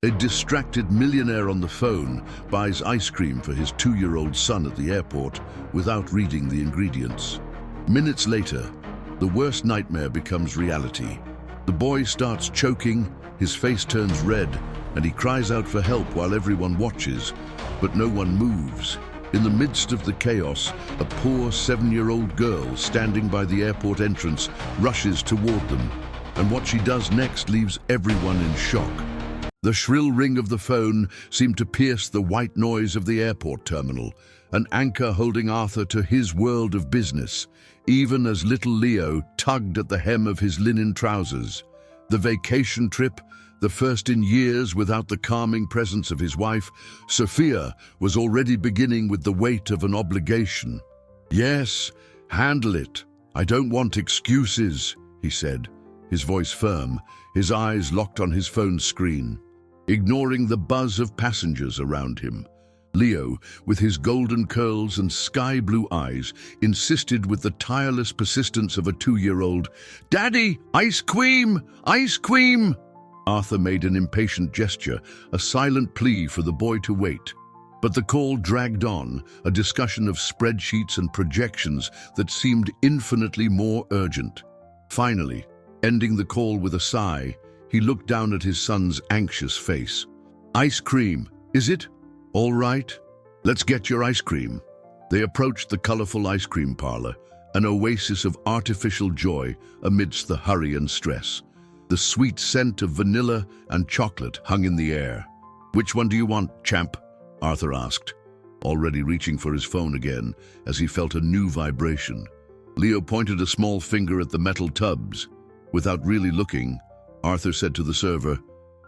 A distracted millionaire on the phone buys ice cream for his 2-year-old son at the airport without reading the ingredients. Minutes later, the worst nightmare becomes reality. The boy starts choking, his face turns red, and he cries out for help while everyone watches, but no one moves. In the midst of the chaos, a poor 7-year-old girl standing by the airport entrance rushes toward them, and what she does next leaves everyone in shock. The shrill ring of the phone seemed to pierce the white noise of the airport terminal, an anchor holding Arthur to his world of business, even as little Leo tugged at the hem of his linen trousers. The vacation trip, the first in years without the calming presence of his wife, Sophia, was already beginning with the weight of an obligation. "Yes, handle it. I don't want excuses," he said, his voice firm, his eyes locked on his phone screen. Ignoring the buzz of passengers around him, Leo, with his golden curls and sky-blue eyes, insisted with the tireless persistence of a 2-year-old, "Daddy, ice cream! Ice cream!" Arthur made an impatient gesture, a silent plea for the boy to wait. But the call dragged on, a discussion of spreadsheets and projections that seemed infinitely more urgent. Finally, ending the call with a sigh, he looked down at his son's anxious face. "Ice cream, is it? All right. Let's get your ice cream." They approached the colorful ice cream parlor, an oasis of artificial joy amidst the hurry and stress. The sweet scent of vanilla and chocolate hung in the air. "Which one do you want, champ?" Arthur asked, already reaching for his phone again as he felt a new vibration. Leo pointed a small finger at the metal tubs. Without really looking, Arthur said to the server,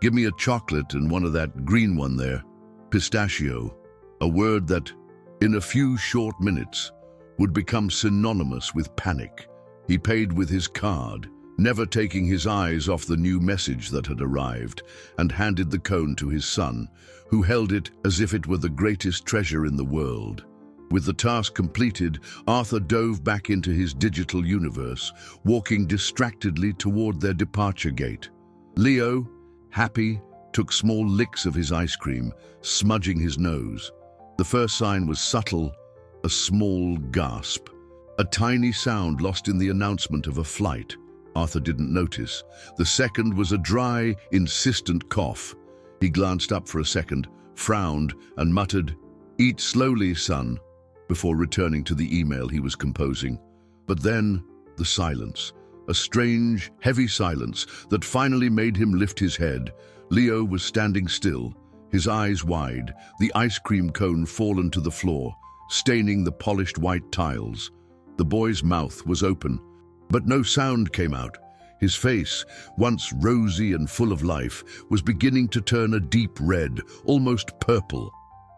"Give me a chocolate and one of that green one there." Pistachio, a word that, in a few short minutes, would become synonymous with panic. He paid with his card, never taking his eyes off the new message that had arrived, and handed the cone to his son, who held it as if it were the greatest treasure in the world. With the task completed, Arthur dove back into his digital universe, walking distractedly toward their departure gate. Leo, happy, took small licks of his ice cream, smudging his nose. The first sign was subtle, a small gasp. A tiny sound lost in the announcement of a flight. Arthur didn't notice. The second was a dry, insistent cough. He glanced up for a second, frowned, and muttered, "Eat slowly, son," before returning to the email he was composing. But then, the silence. A strange, heavy silence that finally made him lift his head. Leo was standing still, his eyes wide, the ice cream cone fallen to the floor, staining the polished white tiles. The boy's mouth was open, but no sound came out. His face, once rosy and full of life, was beginning to turn a deep red, almost purple.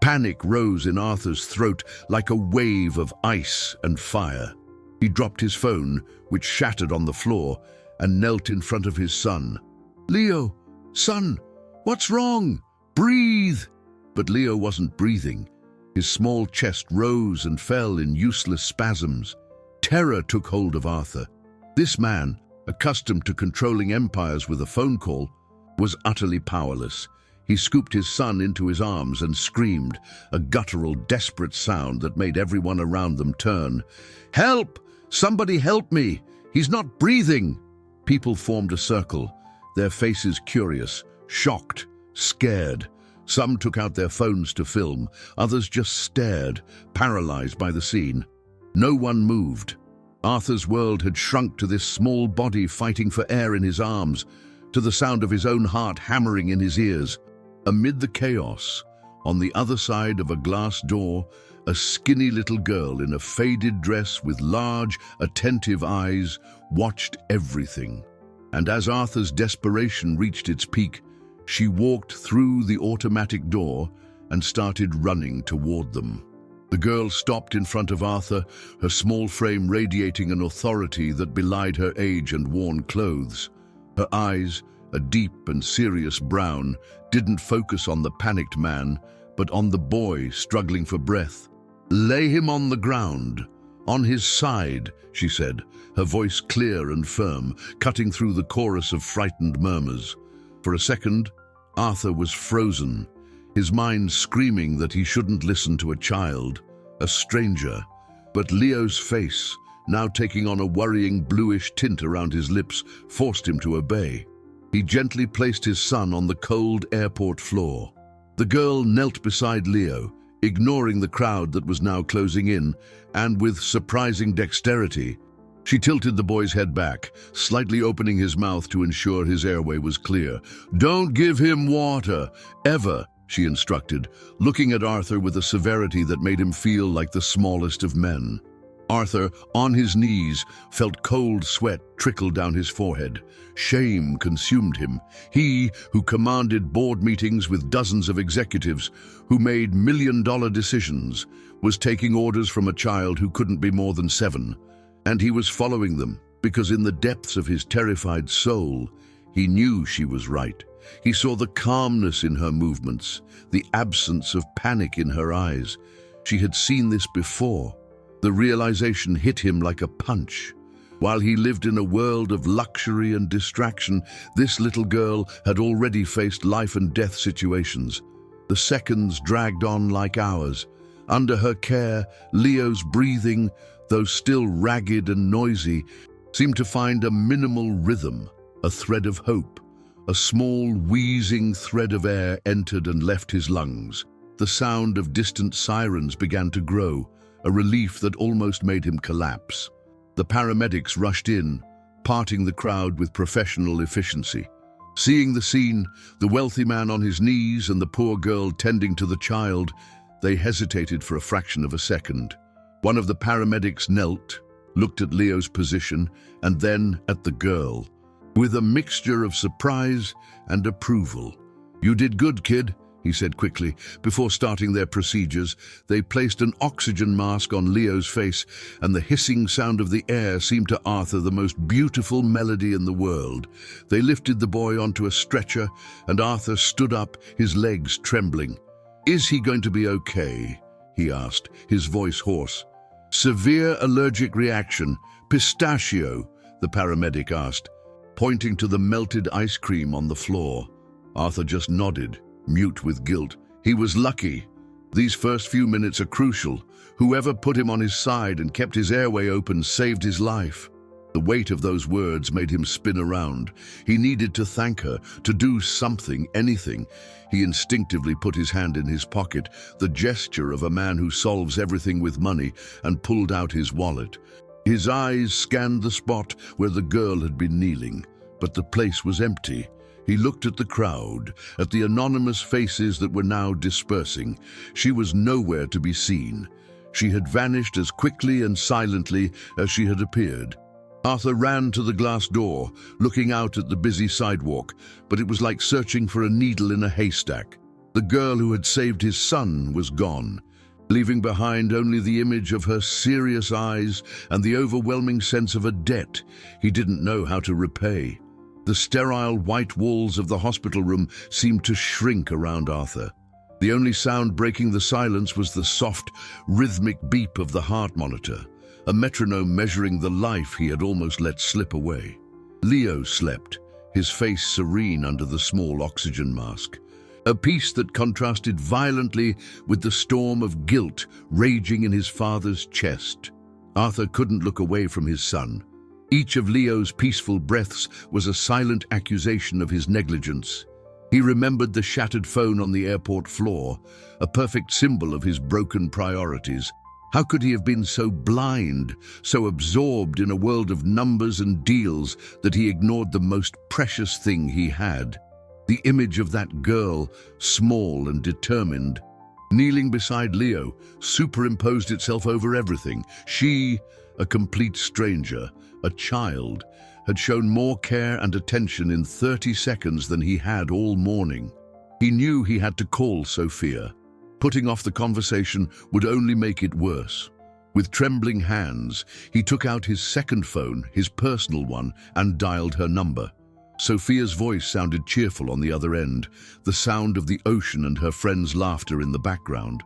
Panic rose in Arthur's throat like a wave of ice and fire. He dropped his phone, which shattered on the floor, and knelt in front of his son. "Leo, son, what's wrong? Breathe!" But Leo wasn't breathing. His small chest rose and fell in useless spasms. Terror took hold of Arthur. This man, accustomed to controlling empires with a phone call, was utterly powerless. He scooped his son into his arms and screamed, a guttural, desperate sound that made everyone around them turn. "Help! Somebody help me! He's not breathing!" People formed a circle, their faces curious, shocked, scared. Some took out their phones to film, others just stared, paralyzed by the scene. No one moved. Arthur's world had shrunk to this small body fighting for air in his arms, to the sound of his own heart hammering in his ears. Amid the chaos, on the other side of a glass door, a skinny little girl in a faded dress with large, attentive eyes watched everything. And as Arthur's desperation reached its peak, she walked through the automatic door and started running toward them. The girl stopped in front of Arthur, her small frame radiating an authority that belied her age and worn clothes. Her eyes, a deep and serious brown, didn't focus on the panicked man, but on the boy struggling for breath. "Lay him on the ground, on his side," she said, her voice clear and firm, cutting through the chorus of frightened murmurs. For a second, Arthur was frozen, his mind screaming that he shouldn't listen to a child, a stranger. But Leo's face, now taking on a worrying bluish tint around his lips, forced him to obey. He gently placed his son on the cold airport floor. The girl knelt beside Leo, ignoring the crowd that was now closing in, and with surprising dexterity, she tilted the boy's head back, slightly opening his mouth to ensure his airway was clear. "Don't give him water, ever," she instructed, looking at Arthur with a severity that made him feel like the smallest of men. Arthur, on his knees, felt cold sweat trickle down his forehead. Shame consumed him. He, who commanded board meetings with dozens of executives, who made million-dollar decisions, was taking orders from a child who couldn't be more than 7. And he was following them, because in the depths of his terrified soul, he knew she was right. He saw the calmness in her movements, the absence of panic in her eyes. She had seen this before. The realization hit him like a punch. While he lived in a world of luxury and distraction, this little girl had already faced life and death situations. The seconds dragged on like hours. Under her care, Leo's breathing, though still ragged and noisy, seemed to find a minimal rhythm, a thread of hope. A small, wheezing thread of air entered and left his lungs. The sound of distant sirens began to grow, a relief that almost made him collapse. The paramedics rushed in, parting the crowd with professional efficiency. Seeing the scene, the wealthy man on his knees and the poor girl tending to the child, they hesitated for a fraction of a second. One of the paramedics knelt, looked at Leo's position, and then at the girl, with a mixture of surprise and approval. "You did good, kid," he said quickly. Before starting their procedures, they placed an oxygen mask on Leo's face, and the hissing sound of the air seemed to Arthur the most beautiful melody in the world. They lifted the boy onto a stretcher, and Arthur stood up, his legs trembling. "Is he going to be okay?" he asked, his voice hoarse. "Severe allergic reaction. Pistachio," the paramedic asked, pointing to the melted ice cream on the floor. Arthur just nodded, mute with guilt. He was lucky. These first few minutes are crucial. Whoever put him on his side and kept his airway open saved his life. The weight of those words made him spin around. He needed to thank her, to do something, anything. He instinctively put his hand in his pocket, the gesture of a man who solves everything with money, and pulled out his wallet. His eyes scanned the spot where the girl had been kneeling, but the place was empty. He looked at the crowd, at the anonymous faces that were now dispersing. She was nowhere to be seen. She had vanished as quickly and silently as she had appeared. Arthur ran to the glass door, looking out at the busy sidewalk, but it was like searching for a needle in a haystack. The girl who had saved his son was gone, leaving behind only the image of her serious eyes and the overwhelming sense of a debt he didn't know how to repay. The sterile white walls of the hospital room seemed to shrink around Arthur. The only sound breaking the silence was the soft, rhythmic beep of the heart monitor, a metronome measuring the life he had almost let slip away. Leo slept, his face serene under the small oxygen mask, a peace that contrasted violently with the storm of guilt raging in his father's chest. Arthur couldn't look away from his son. Each of Leo's peaceful breaths was a silent accusation of his negligence. He remembered the shattered phone on the airport floor, a perfect symbol of his broken priorities. How could he have been so blind, so absorbed in a world of numbers and deals that he ignored the most precious thing he had? The image of that girl, small and determined, kneeling beside Leo, superimposed itself over everything. She, a complete stranger, a child, had shown more care and attention in 30 seconds than he had all morning. He knew he had to call Sophia. Putting off the conversation would only make it worse. With trembling hands, he took out his second phone, his personal one, and dialed her number. Sophia's voice sounded cheerful on the other end, the sound of the ocean and her friend's laughter in the background.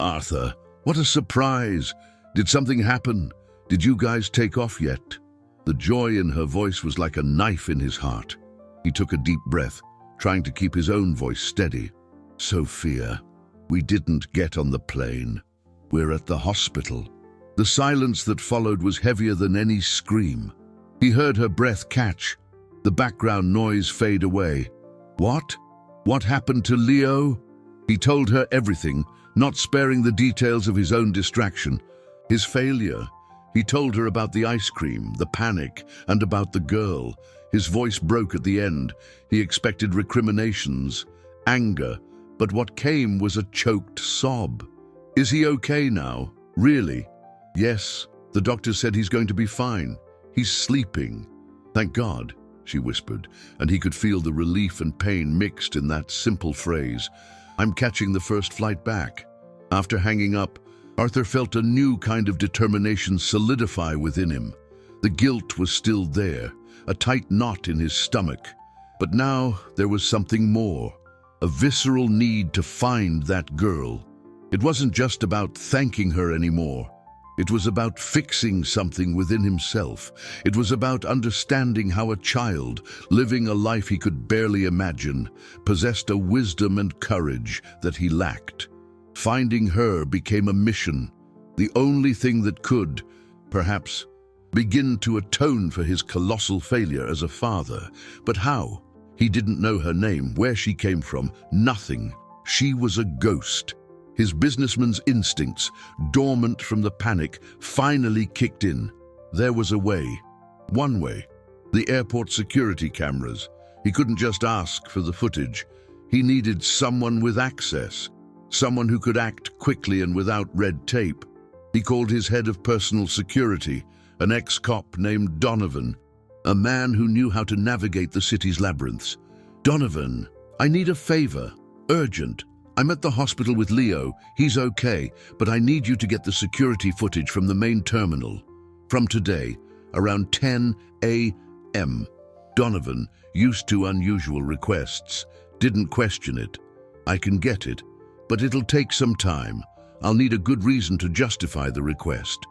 "Arthur, what a surprise! Did something happen? Did you guys take off yet?" The joy in her voice was like a knife in his heart. He took a deep breath. trying to keep his own voice steady. "Sophia, we didn't get on the plane. We're at the hospital." The silence that followed was heavier than any scream. He heard her breath catch, the background noise fade away. What? What happened to Leo? He told her everything, not sparing the details of his own distraction. His failure. He told her about the ice cream, the panic, and about the girl. His voice broke at the end. He expected recriminations, anger, but what came was a choked sob. "Is he okay now? Really?" "Yes, the doctor said he's going to be fine. He's sleeping." "Thank God," she whispered, and he could feel the relief and pain mixed in that simple phrase. "I'm catching the first flight back." After hanging up, Arthur felt a new kind of determination solidify within him. The guilt was still there, a tight knot in his stomach. But now there was something more, a visceral need to find that girl. It wasn't just about thanking her anymore. It was about fixing something within himself. It was about understanding how a child, living a life he could barely imagine, possessed a wisdom and courage that he lacked. Finding her became a mission, the only thing that could, perhaps, begin to atone for his colossal failure as a father. But how? He didn't know her name, where she came from, nothing. She was a ghost. His businessman's instincts, dormant from the panic, finally kicked in. There was a way. One way. The airport security cameras. He couldn't just ask for the footage. He needed someone with access. Someone who could act quickly and without red tape. He called his head of personal security, an ex-cop named Donovan, a man who knew how to navigate the city's labyrinths. "Donovan, I need a favor. Urgent. I'm at the hospital with Leo. He's okay, but I need you to get the security footage from the main terminal. From today, around 10 a.m. Donovan, used to unusual requests, didn't question it. "I can get it, but it'll take some time. I'll need a good reason to justify the request.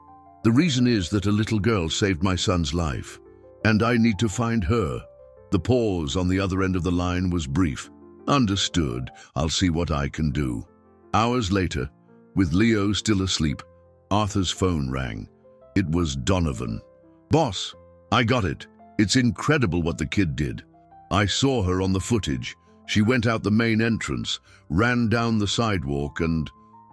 The reason is that a little girl saved my son's life, and I need to find her." The pause on the other end of the line was brief. "Understood. I'll see what I can do." Hours later, with Leo still asleep, Arthur's phone rang. It was Donovan. "Boss, I got it. It's incredible what the kid did. I saw her on the footage. She went out the main entrance, ran down the sidewalk and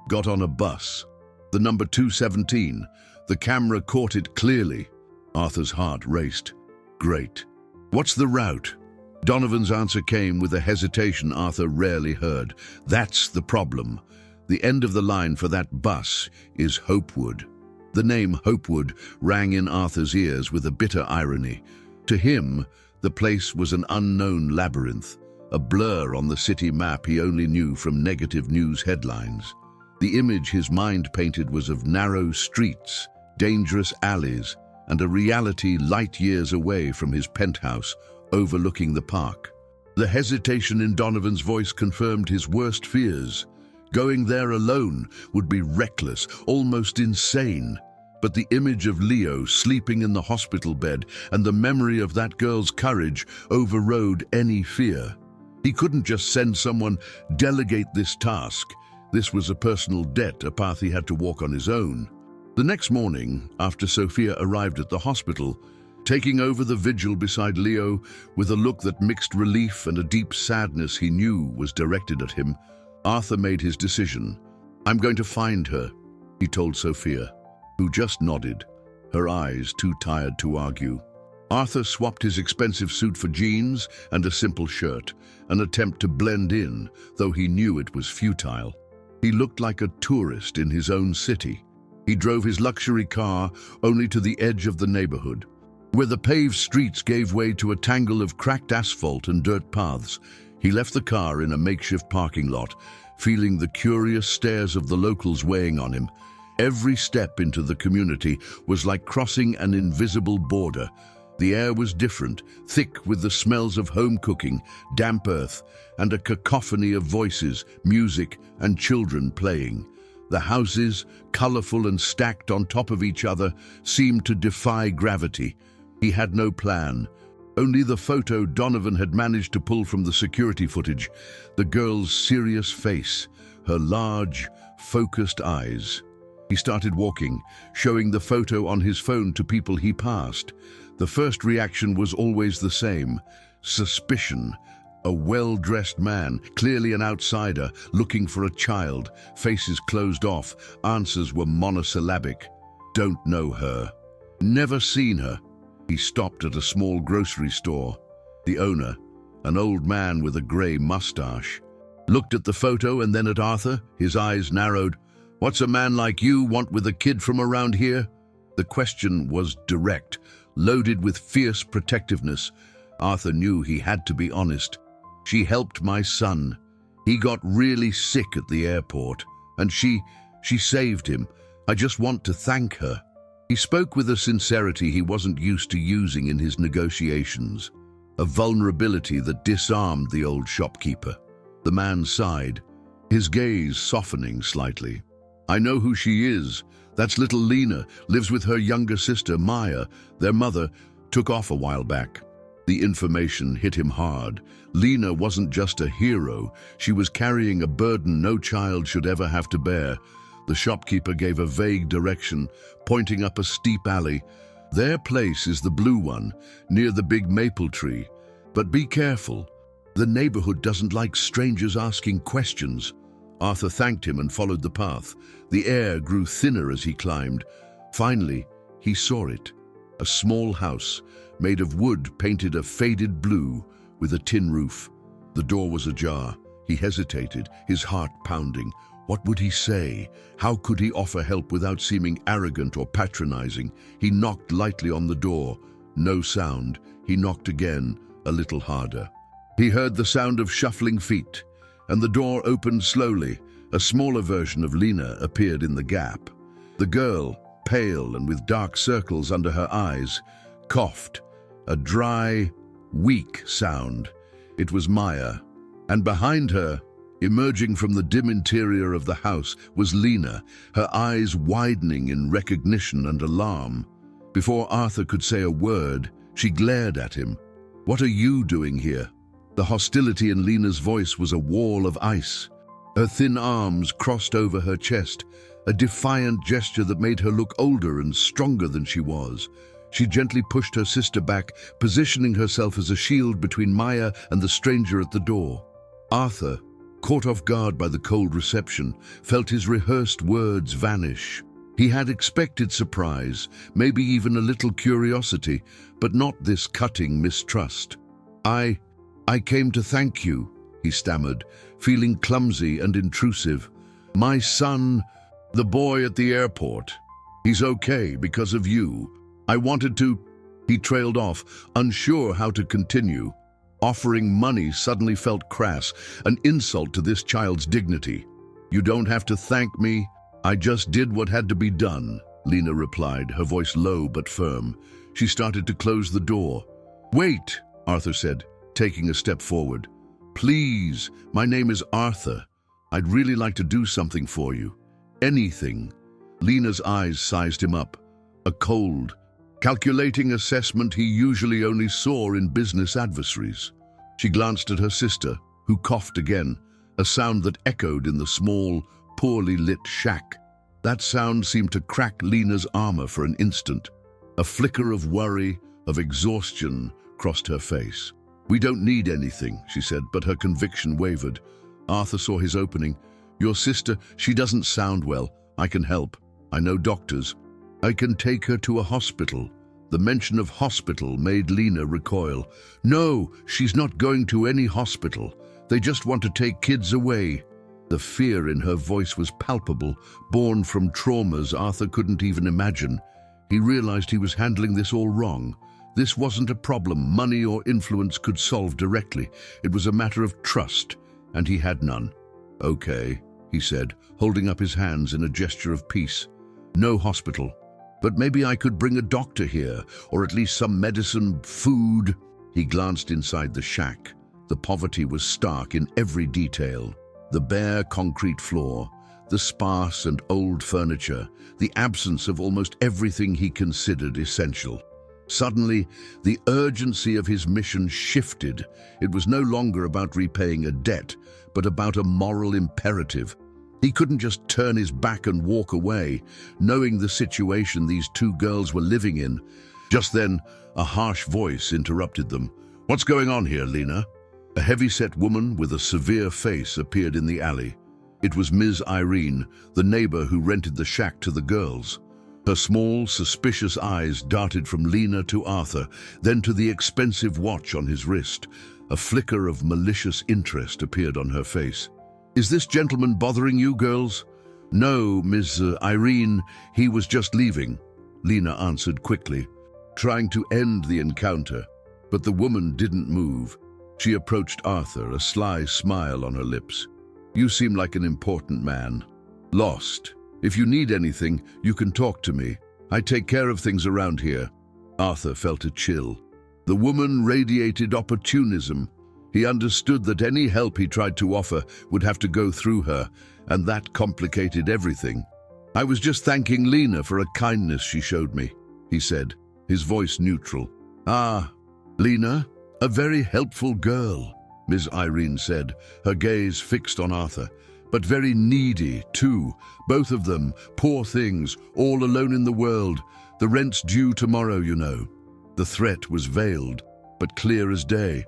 got on a bus. The number 217. The camera caught it clearly." Arthur's heart raced. "Great. What's the route?" Donovan's answer came with a hesitation Arthur rarely heard. "That's the problem. The end of the line for that bus is Hopewood." The name Hopewood rang in Arthur's ears with a bitter irony. To him, the place was an unknown labyrinth, a blur on the city map he only knew from negative news headlines. The image his mind painted was of narrow streets, dangerous alleys, and a reality light years away from his penthouse, overlooking the park. The hesitation in Donovan's voice confirmed his worst fears. Going there alone would be reckless, almost insane. But the image of Leo sleeping in the hospital bed and the memory of that girl's courage overrode any fear. He couldn't just send someone, delegate this task. This was a personal debt, a path he had to walk on his own. The next morning, after Sophia arrived at the hospital, taking over the vigil beside Leo with a look that mixed relief and a deep sadness he knew was directed at him, Arthur made his decision. "I'm going to find her," he told Sophia, who just nodded, her eyes too tired to argue. Arthur swapped his expensive suit for jeans and a simple shirt, an attempt to blend in, though he knew it was futile. He looked like a tourist in his own city. He drove his luxury car only to the edge of the neighborhood, where the paved streets gave way to a tangle of cracked asphalt and dirt paths. He left the car in a makeshift parking lot, feeling the curious stares of the locals weighing on him. Every step into the community was like crossing an invisible border. The air was different, thick with the smells of home cooking, damp earth, and a cacophony of voices, music, and children playing. The houses, colorful and stacked on top of each other, seemed to defy gravity. He had no plan, Only the photo Donovan had managed to pull from the security footage, the girl's serious face, her large, focused eyes. He started walking, showing the photo on his phone to people he passed. The first reaction was always the same: suspicion. A well-dressed man, clearly an outsider, looking for a child, faces closed off, answers were monosyllabic. Don't know her. Never seen her. He stopped at a small grocery store. The owner, an old man with a grey mustache, looked at the photo and then at Arthur, his eyes narrowed. "What's a man like you want with a kid from around here?" The question was direct, loaded with fierce protectiveness. Arthur knew he had to be honest. "She helped my son. He got really sick at the airport, and she saved him. I just want to thank her." He spoke with a sincerity he wasn't used to using in his negotiations, a vulnerability that disarmed the old shopkeeper. The man sighed, his gaze softening slightly. "I know who she is. That's little Lena, lives with her younger sister, Maya. Their mother took off a while back." The information hit him hard. Lena wasn't just a hero, she was carrying a burden no child should ever have to bear. The shopkeeper gave a vague direction, pointing up a steep alley. "Their place is the blue one, near the big maple tree. But be careful. The neighborhood doesn't like strangers asking questions." Arthur thanked him and followed the path. The air grew thinner as he climbed. Finally, he saw it. A small house, made of wood painted a faded blue, with a tin roof. The door was ajar. He hesitated, his heart pounding. What would he say? How could he offer help without seeming arrogant or patronizing? He knocked lightly on the door. No sound. He knocked again, a little harder. He heard the sound of shuffling feet, and the door opened slowly. A smaller version of Lena appeared in the gap. The girl, pale and with dark circles under her eyes, coughed, a dry, weak sound. It was Maya. And behind her, emerging from the dim interior of the house, was Lena, her eyes widening in recognition and alarm. Before Arthur could say a word, she glared at him. "What are you doing here?" The hostility in Lena's voice was a wall of ice. Her thin arms crossed over her chest, a defiant gesture that made her look older and stronger than she was. She gently pushed her sister back, positioning herself as a shield between Maya and the stranger at the door. Arthur, caught off guard by the cold reception, felt his rehearsed words vanish. He had expected surprise, maybe even a little curiosity, but not this cutting mistrust. I came to thank you," he stammered, feeling clumsy and intrusive. "My son, the boy at the airport, he's okay because of you. I wanted to—" He trailed off, unsure how to continue. Offering money suddenly felt crass, an insult to this child's dignity. "You don't have to thank me. I just did what had to be done," Lena replied, her voice low but firm. She started to close the door. "Wait," Arthur said, taking a step forward. "Please, my name is Arthur. I'd really like to do something for you. Anything." Lena's eyes sized him up. A cold, calculating assessment he usually only saw in business adversaries. She glanced at her sister, who coughed again, a sound that echoed in the small, poorly lit shack. That sound seemed to crack Lena's armor for an instant. A flicker of worry, of exhaustion, crossed her face. "We don't need anything," she said, but her conviction wavered. Arthur saw his opening. "Your sister, she doesn't sound well. I can help. I know doctors. I can take her to a hospital." The mention of hospital made Lena recoil. "No, she's not going to any hospital. They just want to take kids away." The fear in her voice was palpable, born from traumas Arthur couldn't even imagine. He realized he was handling this all wrong. This wasn't a problem money or influence could solve directly. It was a matter of trust, and he had none. "Okay," he said, holding up his hands in a gesture of peace. "No hospital. But maybe I could bring a doctor here, or at least some medicine, food." He glanced inside the shack. The poverty was stark in every detail. The bare concrete floor, the sparse and old furniture, the absence of almost everything he considered essential. Suddenly, the urgency of his mission shifted. It was no longer about repaying a debt, but about a moral imperative. He couldn't just turn his back and walk away, knowing the situation these two girls were living in. Just then, a harsh voice interrupted them. "What's going on here, Lena?" A heavy-set woman with a severe face appeared in the alley. It was Ms. Irene, the neighbor who rented the shack to the girls. Her small, suspicious eyes darted from Lena to Arthur, then to the expensive watch on his wrist. A flicker of malicious interest appeared on her face. "Is this gentleman bothering you, girls?" "No, Ms. Irene, he was just leaving," Lena answered quickly, trying to end the encounter. But the woman didn't move. She approached Arthur, a sly smile on her lips. "You seem like an important man. Lost. If you need anything, you can talk to me. I take care of things around here." Arthur felt a chill. The woman radiated opportunism. He understood that any help he tried to offer would have to go through her, and that complicated everything. "I was just thanking Lena for a kindness she showed me," he said, his voice neutral. "Ah, Lena, a very helpful girl," Ms. Irene said, her gaze fixed on Arthur. "But very needy, too. Both of them, poor things, all alone in the world. The rent's due tomorrow, you know." The threat was veiled, but clear as day.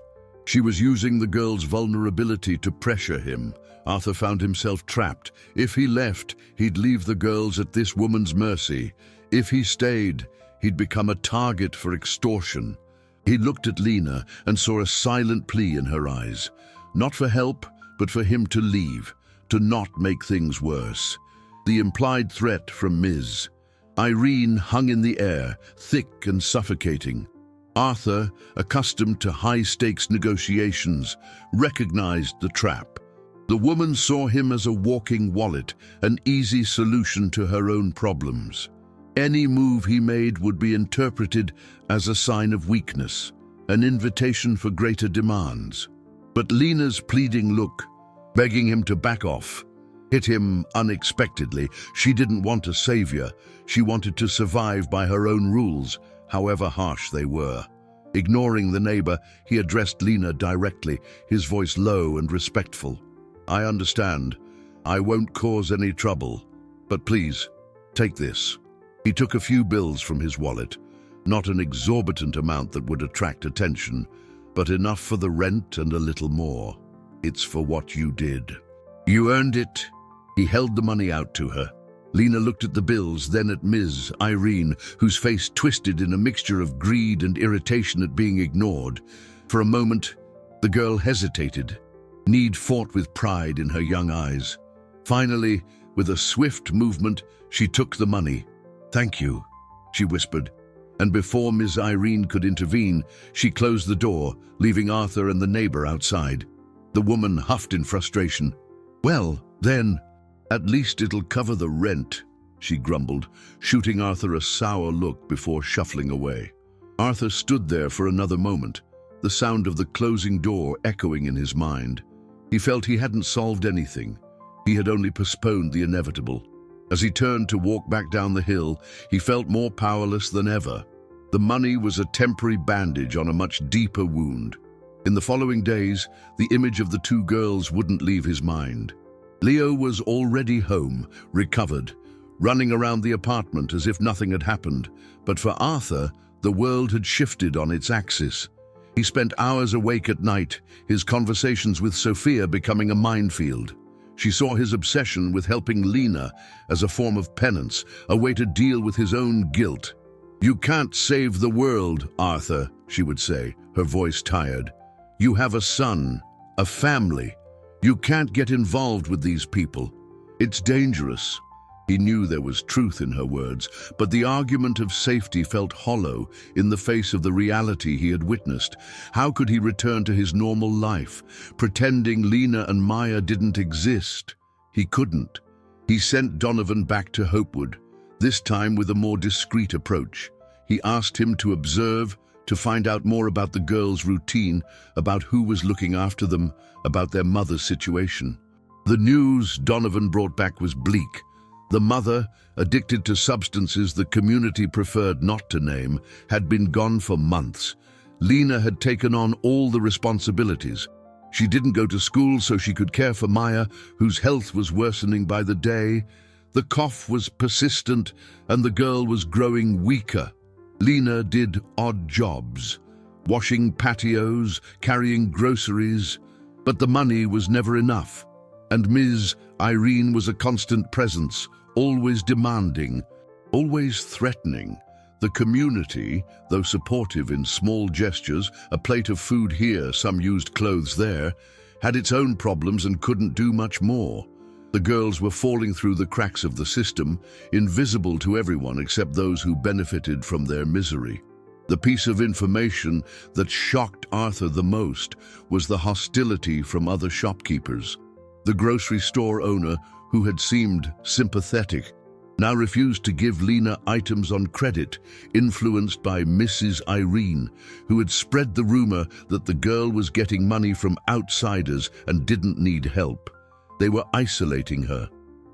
She was using the girl's vulnerability to pressure him. Arthur found himself trapped. If he left, he'd leave the girls at this woman's mercy. If he stayed, he'd become a target for extortion. He looked at Lena and saw a silent plea in her eyes. Not for help, but for him to leave, to not make things worse. The implied threat from Ms. Irene hung in the air, thick and suffocating. Arthur, accustomed to high-stakes negotiations, recognized the trap. The woman saw him as a walking wallet, an easy solution to her own problems. Any move he made would be interpreted as a sign of weakness, an invitation for greater demands. But Lena's pleading look, begging him to back off, hit him unexpectedly. She didn't want a savior. She wanted to survive by her own rules, however harsh they were. Ignoring the neighbor, he addressed Lena directly, his voice low and respectful. "I understand. I won't cause any trouble. But please, take this." He took a few bills from his wallet, not an exorbitant amount that would attract attention, but enough for the rent and a little more. "It's for what you did. You earned it." He held the money out to her. Lena looked at the bills, then at Ms. Irene, whose face twisted in a mixture of greed and irritation at being ignored. For a moment, the girl hesitated. Need fought with pride in her young eyes. Finally, with a swift movement, she took the money. "Thank you," she whispered, and before Ms. Irene could intervene, she closed the door, leaving Arthur and the neighbor outside. The woman huffed in frustration. "Well, then, at least it'll cover the rent," she grumbled, shooting Arthur a sour look before shuffling away. Arthur stood there for another moment, the sound of the closing door echoing in his mind. He felt he hadn't solved anything. He had only postponed the inevitable. As he turned to walk back down the hill, he felt more powerless than ever. The money was a temporary bandage on a much deeper wound. In the following days, the image of the two girls wouldn't leave his mind. Leo was already home, recovered, running around the apartment as if nothing had happened. But for Arthur, the world had shifted on its axis. He spent hours awake at night, his conversations with Sophia becoming a minefield. She saw his obsession with helping Lena as a form of penance, a way to deal with his own guilt. "You can't save the world, Arthur," she would say, her voice tired. "You have a son, a family. You can't get involved with these people. It's dangerous." He knew there was truth in her words, but the argument of safety felt hollow in the face of the reality he had witnessed. How could he return to his normal life, pretending Lena and Maya didn't exist? He couldn't. He sent Donovan back to Hopewood, this time with a more discreet approach. He asked him to observe, to find out more about the girls' routine, about who was looking after them, about their mother's situation. The news Donovan brought back was bleak. The mother, addicted to substances the community preferred not to name, had been gone for months. Lena had taken on all the responsibilities. She didn't go to school so she could care for Maya, whose health was worsening by the day. The cough was persistent and the girl was growing weaker. Lena did odd jobs, washing patios, carrying groceries, but the money was never enough. And Ms. Irene was a constant presence, always demanding, always threatening. The community, though supportive in small gestures, a plate of food here, some used clothes there, had its own problems and couldn't do much more. The girls were falling through the cracks of the system, invisible to everyone except those who benefited from their misery. The piece of information that shocked Arthur the most was the hostility from other shopkeepers. The grocery store owner, who had seemed sympathetic, now refused to give Lena items on credit, influenced by Mrs. Irene, who had spread the rumor that the girl was getting money from outsiders and didn't need help. They were isolating her.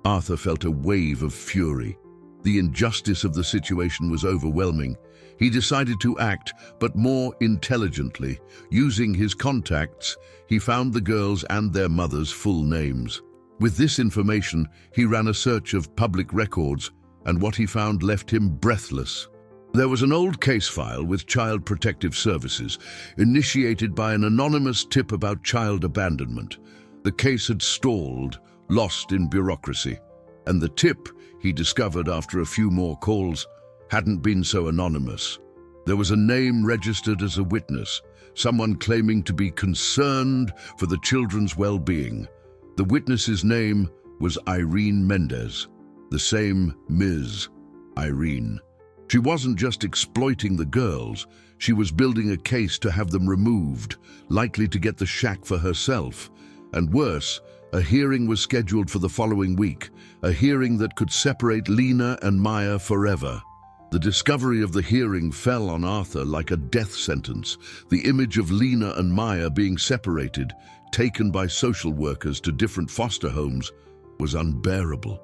Arthur felt a wave of fury. The injustice of the situation was overwhelming. He decided to act, but more intelligently. Using his contacts, he found the girls and their mothers' full names. With this information, he ran a search of public records, and what he found left him breathless. There was an old case file with Child Protective Services, initiated by an anonymous tip about child abandonment. The case had stalled, lost in bureaucracy, and the tip, he discovered after a few more calls, hadn't been so anonymous. There was a name registered as a witness, someone claiming to be concerned for the children's well-being. The witness's name was Irene Mendez, the same Ms. Irene. She wasn't just exploiting the girls, she was building a case to have them removed, likely to get the shack for herself. And worse, a hearing was scheduled for the following week, a hearing that could separate Lena and Maya forever. The discovery of the hearing fell on Arthur like a death sentence. The image of Lena and Maya being separated, taken by social workers to different foster homes, was unbearable.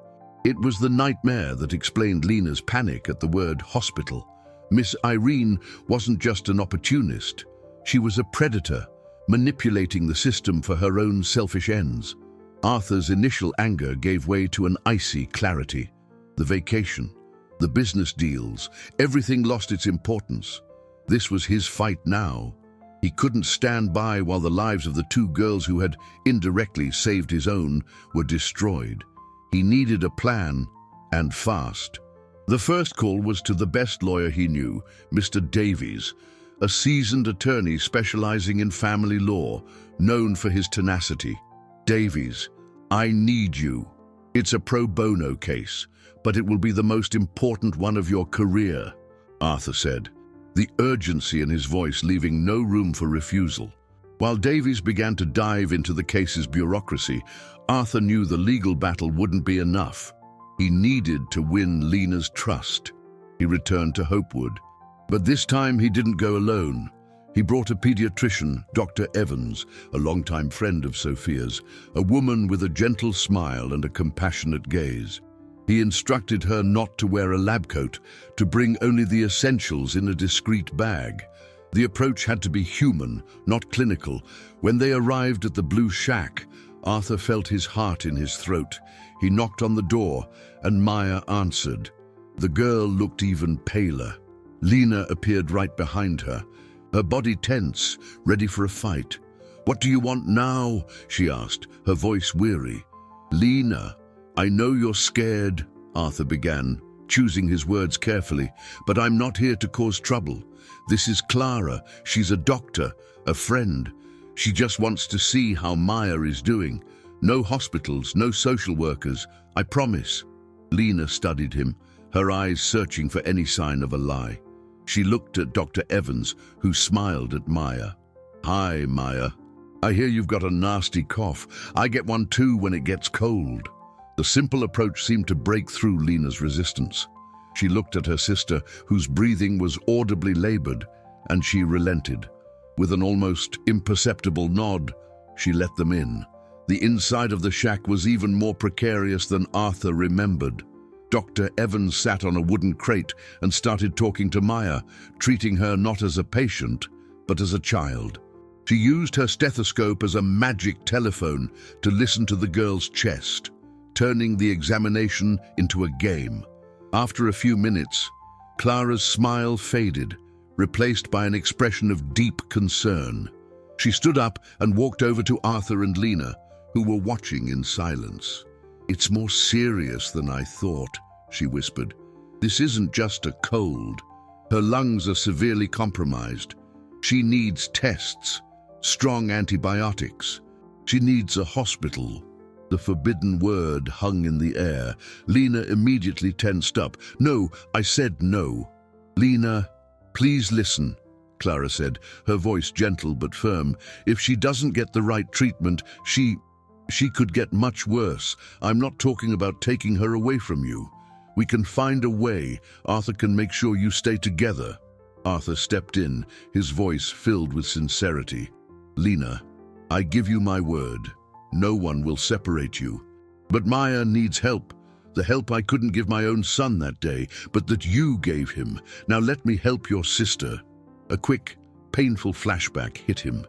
It was the nightmare that explained Lena's panic at the word hospital. Miss Irene wasn't just an opportunist. She was a predator, manipulating the system for her own selfish ends. Arthur's initial anger gave way to an icy clarity. The vacation, the business deals, everything lost its importance. This was his fight now. He couldn't stand by while the lives of the two girls who had indirectly saved his own were destroyed. He needed a plan, and fast. The first call was to the best lawyer he knew, Mr. Davies, a seasoned attorney specializing in family law, known for his tenacity. Davies, I need you. It's a pro bono case, but it will be the most important one of your career, Arthur said, the urgency in his voice leaving no room for refusal. While Davies began to dive into the case's bureaucracy, Arthur knew the legal battle wouldn't be enough. He needed to win Lena's trust. He returned to Hopewood. But this time he didn't go alone. He brought a pediatrician, Dr. Evans, a longtime friend of Sophia's, a woman with a gentle smile and a compassionate gaze. He instructed her not to wear a lab coat, to bring only the essentials in a discreet bag. The approach had to be human, not clinical. When they arrived at the Blue Shack, Arthur felt his heart in his throat. He knocked on the door, and Maya answered. The girl looked even paler. Lena appeared right behind her, her body tense, ready for a fight. "What do you want now?" she asked, her voice weary. "Lena, I know you're scared," Arthur began, choosing his words carefully, "but I'm not here to cause trouble. This is Clara. She's a doctor, a friend. She just wants to see how Maya is doing. No hospitals, no social workers, I promise." Lena studied him, her eyes searching for any sign of a lie. She looked at Dr. Evans, who smiled at Maya. "Hi, Maya. I hear you've got a nasty cough. I get one too when it gets cold." The simple approach seemed to break through Lena's resistance. She looked at her sister, whose breathing was audibly labored, and she relented. With an almost imperceptible nod, she let them in. The inside of the shack was even more precarious than Arthur remembered. Dr. Evans sat on a wooden crate and started talking to Maya, treating her not as a patient, but as a child. She used her stethoscope as a magic telephone to listen to the girl's chest, turning the examination into a game. After a few minutes, Clara's smile faded, replaced by an expression of deep concern. She stood up and walked over to Arthur and Lena, who were watching in silence. "It's more serious than I thought," she whispered. "This isn't just a cold. Her lungs are severely compromised. She needs tests, strong antibiotics. She needs a hospital." The forbidden word hung in the air. Lena immediately tensed up. "No, I said no." "Lena, please listen," Clara said, her voice gentle but firm. "If she doesn't get the right treatment, she could get much worse. I'm not talking about taking her away from you. We can find a way. Arthur can make sure you stay together." Arthur stepped in, his voice filled with sincerity. "Lena, I give you my word. No one will separate you. But Maya needs help. The help I couldn't give my own son that day, but that you gave him. Now let me help your sister." A quick, painful flashback hit him.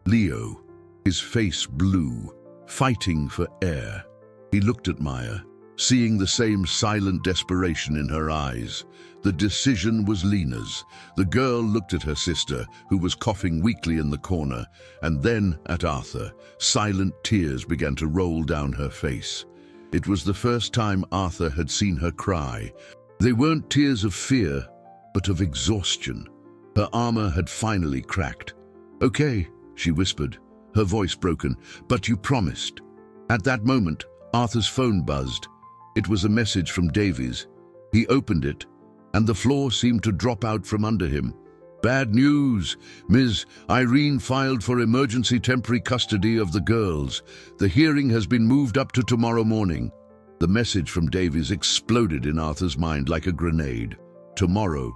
Leo, his face blue, fighting for air. He looked at Maya, seeing the same silent desperation in her eyes. The decision was Lena's. The girl looked at her sister, who was coughing weakly in the corner, and then at Arthur. Silent tears began to roll down her face. It was the first time Arthur had seen her cry. They weren't tears of fear, but of exhaustion. Her armor had finally cracked. "Okay," she whispered, her voice broken, "but you promised." At that moment, Arthur's phone buzzed. It was a message from Davies. He opened it, and the floor seemed to drop out from under him. "Bad news. Ms. Irene filed for emergency temporary custody of the girls. The hearing has been moved up to tomorrow morning." The message from Davies exploded in Arthur's mind like a grenade. Tomorrow.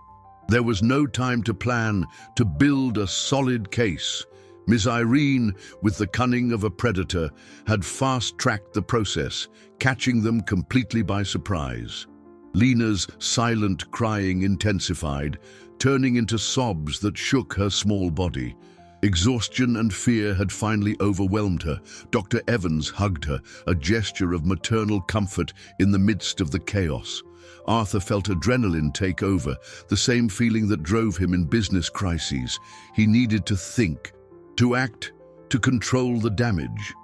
There was no time to plan, to build a solid case. Miss Irene, with the cunning of a predator, had fast-tracked the process, catching them completely by surprise. Lena's silent crying intensified, turning into sobs that shook her small body. Exhaustion and fear had finally overwhelmed her. Dr. Evans hugged her, a gesture of maternal comfort in the midst of the chaos. Arthur felt adrenaline take over, the same feeling that drove him in business crises. He needed to think, to act, to control the damage.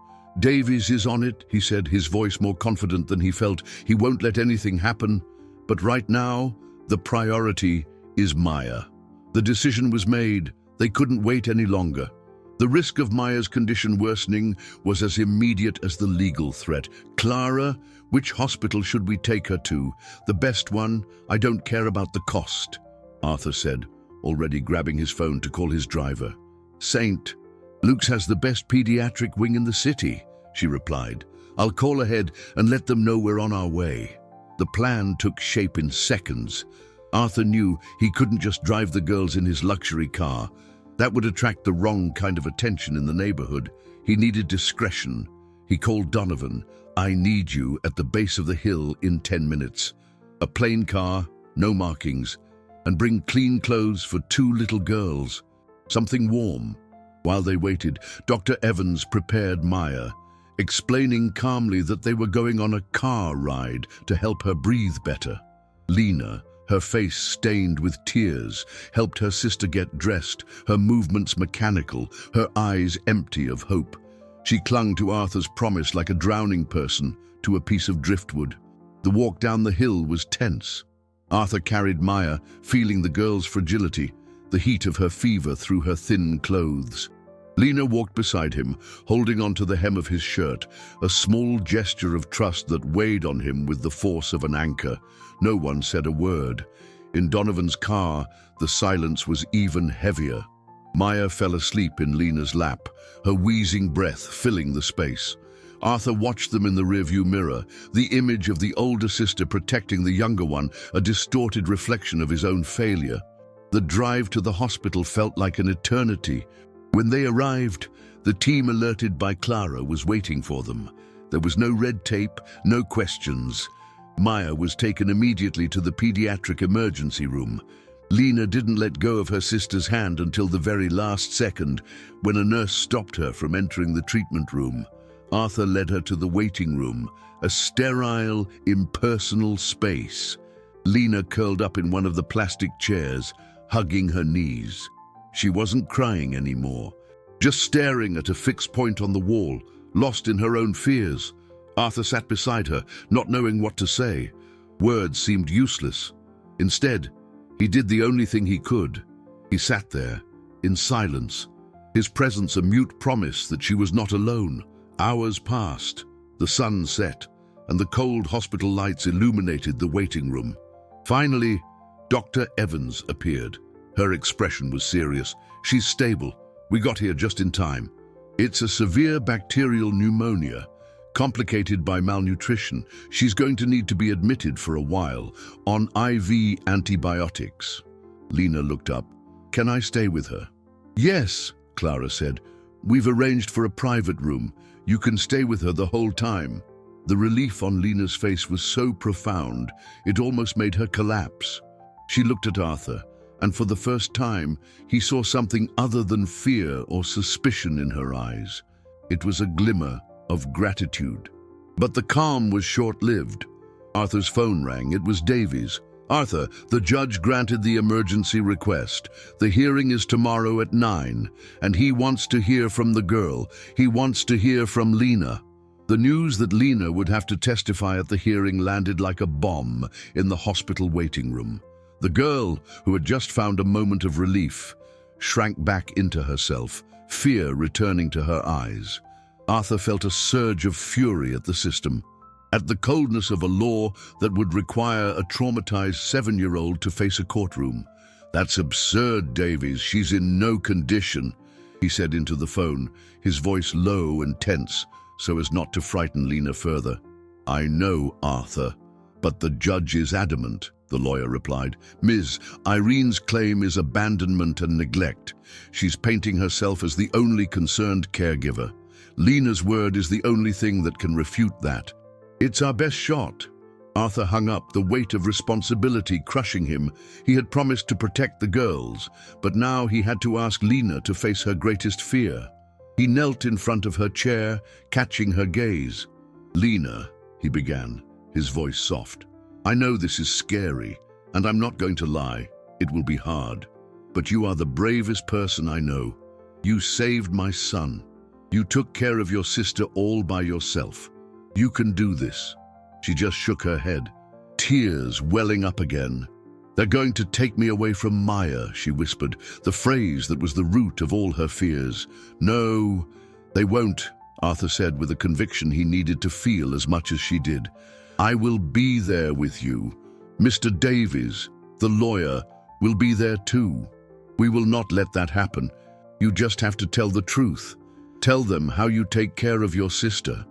"Davies is on it," he said, his voice more confident than he felt. "He won't let anything happen. But right now, the priority is Maya." The decision was made. They couldn't wait any longer. The risk of Maya's condition worsening was as immediate as the legal threat. "Clara, which hospital should we take her to?" "The best one. I don't care about the cost," Arthur said, already grabbing his phone to call his driver. "Saint, Luke's has the best pediatric wing in the city," she replied. "I'll call ahead and let them know we're on our way." The plan took shape in seconds. Arthur knew he couldn't just drive the girls in his luxury car. That would attract the wrong kind of attention in the neighborhood. He needed discretion. He called Donovan. "I need you at the base of the hill in 10 minutes. A plain car, no markings, and bring clean clothes for 2 little girls. Something warm." While they waited, Dr. Evans prepared Maya, explaining calmly that they were going on a car ride to help her breathe better. Lena, her face stained with tears, helped her sister get dressed, her movements mechanical, her eyes empty of hope. She clung to Arthur's promise like a drowning person to a piece of driftwood. The walk down the hill was tense. Arthur carried Maya, feeling the girl's fragility, the heat of her fever through her thin clothes. Lena walked beside him, holding onto the hem of his shirt, a small gesture of trust that weighed on him with the force of an anchor. No one said a word. In Donovan's car, the silence was even heavier. Maya fell asleep in Lena's lap, her wheezing breath filling the space. Arthur watched them in the rearview mirror, the image of the older sister protecting the younger one, a distorted reflection of his own failure. The drive to the hospital felt like an eternity. When they arrived, the team alerted by Clara was waiting for them. There was no red tape, no questions. Maya was taken immediately to the pediatric emergency room. Lena didn't let go of her sister's hand until the very last second, when a nurse stopped her from entering the treatment room. Arthur led her to the waiting room, a sterile, impersonal space. Lena curled up in one of the plastic chairs, hugging her knees. She wasn't crying anymore, just staring at a fixed point on the wall, lost in her own fears. Arthur sat beside her, not knowing what to say. Words seemed useless. Instead, he did the only thing he could. He sat there, in silence, his presence a mute promise that she was not alone. Hours passed, the sun set, and the cold hospital lights illuminated the waiting room. Finally, Dr. Evans appeared. Her expression was serious. "She's stable. We got here just in time. It's a severe bacterial pneumonia, complicated by malnutrition. She's going to need to be admitted for a while, on IV antibiotics." Lena looked up. "Can I stay with her?" "Yes," Clara said. "We've arranged for a private room. You can stay with her the whole time." The relief on Lena's face was so profound, it almost made her collapse. She looked at Arthur, and for the first time, he saw something other than fear or suspicion in her eyes. It was a glimmer of gratitude. But the calm was short-lived. Arthur's phone rang. It was Davies. "Arthur, the judge granted the emergency request. The hearing is tomorrow at 9, and he wants to hear from the girl. He wants to hear from Lena." The news that Lena would have to testify at the hearing landed like a bomb in the hospital waiting room. The girl, who had just found a moment of relief, shrank back into herself, fear returning to her eyes. Arthur felt a surge of fury at the system, at the coldness of a law that would require a traumatized 7-year-old to face a courtroom. "That's absurd, Davies. She's in no condition," he said into the phone, his voice low and tense, so as not to frighten Lena further. "I know, Arthur, but the judge is adamant," the lawyer replied. "Ms. Irene's claim is abandonment and neglect. She's painting herself as the only concerned caregiver. Lena's word is the only thing that can refute that. It's our best shot." Arthur hung up, the weight of responsibility crushing him. He had promised to protect the girls, but now he had to ask Lena to face her greatest fear. He knelt in front of her chair, catching her gaze. "Lena," he began, his voice soft, "I know this is scary, and I'm not going to lie. It will be hard. But you are the bravest person I know. You saved my son. You took care of your sister all by yourself. You can do this." She just shook her head, tears welling up again. "They're going to take me away from Maya," she whispered, the phrase that was the root of all her fears. "No, they won't," Arthur said with a conviction he needed to feel as much as she did. "I will be there with you. Mr. Davies, the lawyer, will be there too. We will not let that happen. You just have to tell the truth. Tell them how you take care of your sister,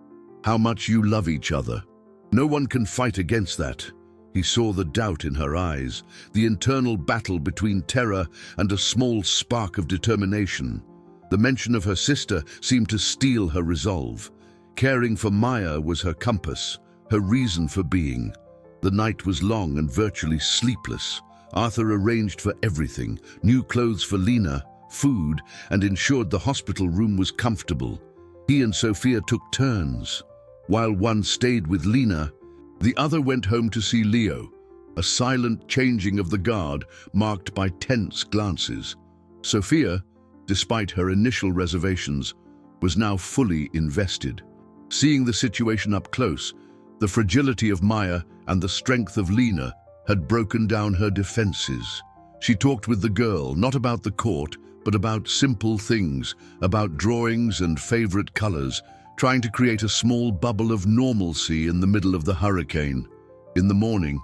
how much you love each other. No one can fight against that." He saw the doubt in her eyes, the internal battle between terror and a small spark of determination. The mention of her sister seemed to steel her resolve. Caring for Maya was her compass, her reason for being. The night was long and virtually sleepless. Arthur arranged for everything, new clothes for Lena, food, and ensured the hospital room was comfortable. He and Sophia took turns. While one stayed with Lena, the other went home to see Leo, a silent changing of the guard marked by tense glances. Sophia, despite her initial reservations, was now fully invested. Seeing the situation up close, the fragility of Maya and the strength of Lena had broken down her defenses. She talked with the girl, not about the court, but about simple things, about drawings and favorite colors, trying to create a small bubble of normalcy in the middle of the hurricane. In the morning,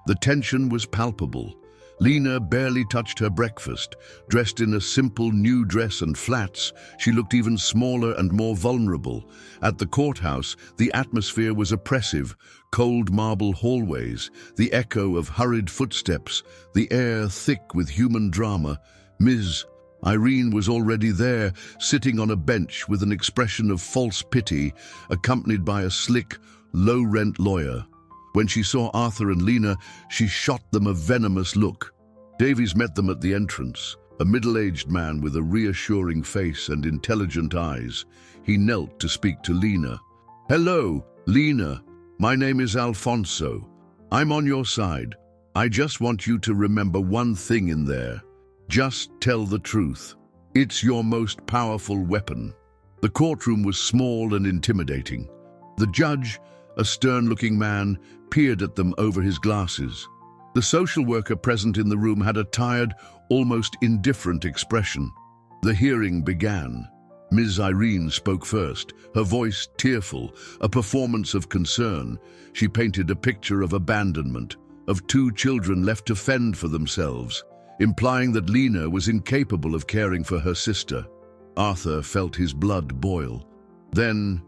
the tension was palpable. Lena barely touched her breakfast. Dressed in a simple new dress and flats, she looked even smaller and more vulnerable. At the courthouse, the atmosphere was oppressive. Cold marble hallways, the echo of hurried footsteps, the air thick with human drama. Ms. Irene was already there, sitting on a bench with an expression of false pity, accompanied by a slick, low-rent lawyer. When she saw Arthur and Lena, she shot them a venomous look. Davies met them at the entrance, a middle-aged man with a reassuring face and intelligent eyes. He knelt to speak to Lena. "Hello, Lena. My name is Alfonso. I'm on your side. I just want you to remember one thing in there. Just tell the truth. It's your most powerful weapon." The courtroom was small and intimidating. The judge, a stern-looking man, peered at them over his glasses. The social worker present in the room had a tired, almost indifferent expression. The hearing began. Ms. Irene spoke first, her voice tearful, a performance of concern. She painted a picture of abandonment, of two children left to fend for themselves, implying that Lena was incapable of caring for her sister. Arthur felt his blood boil. Then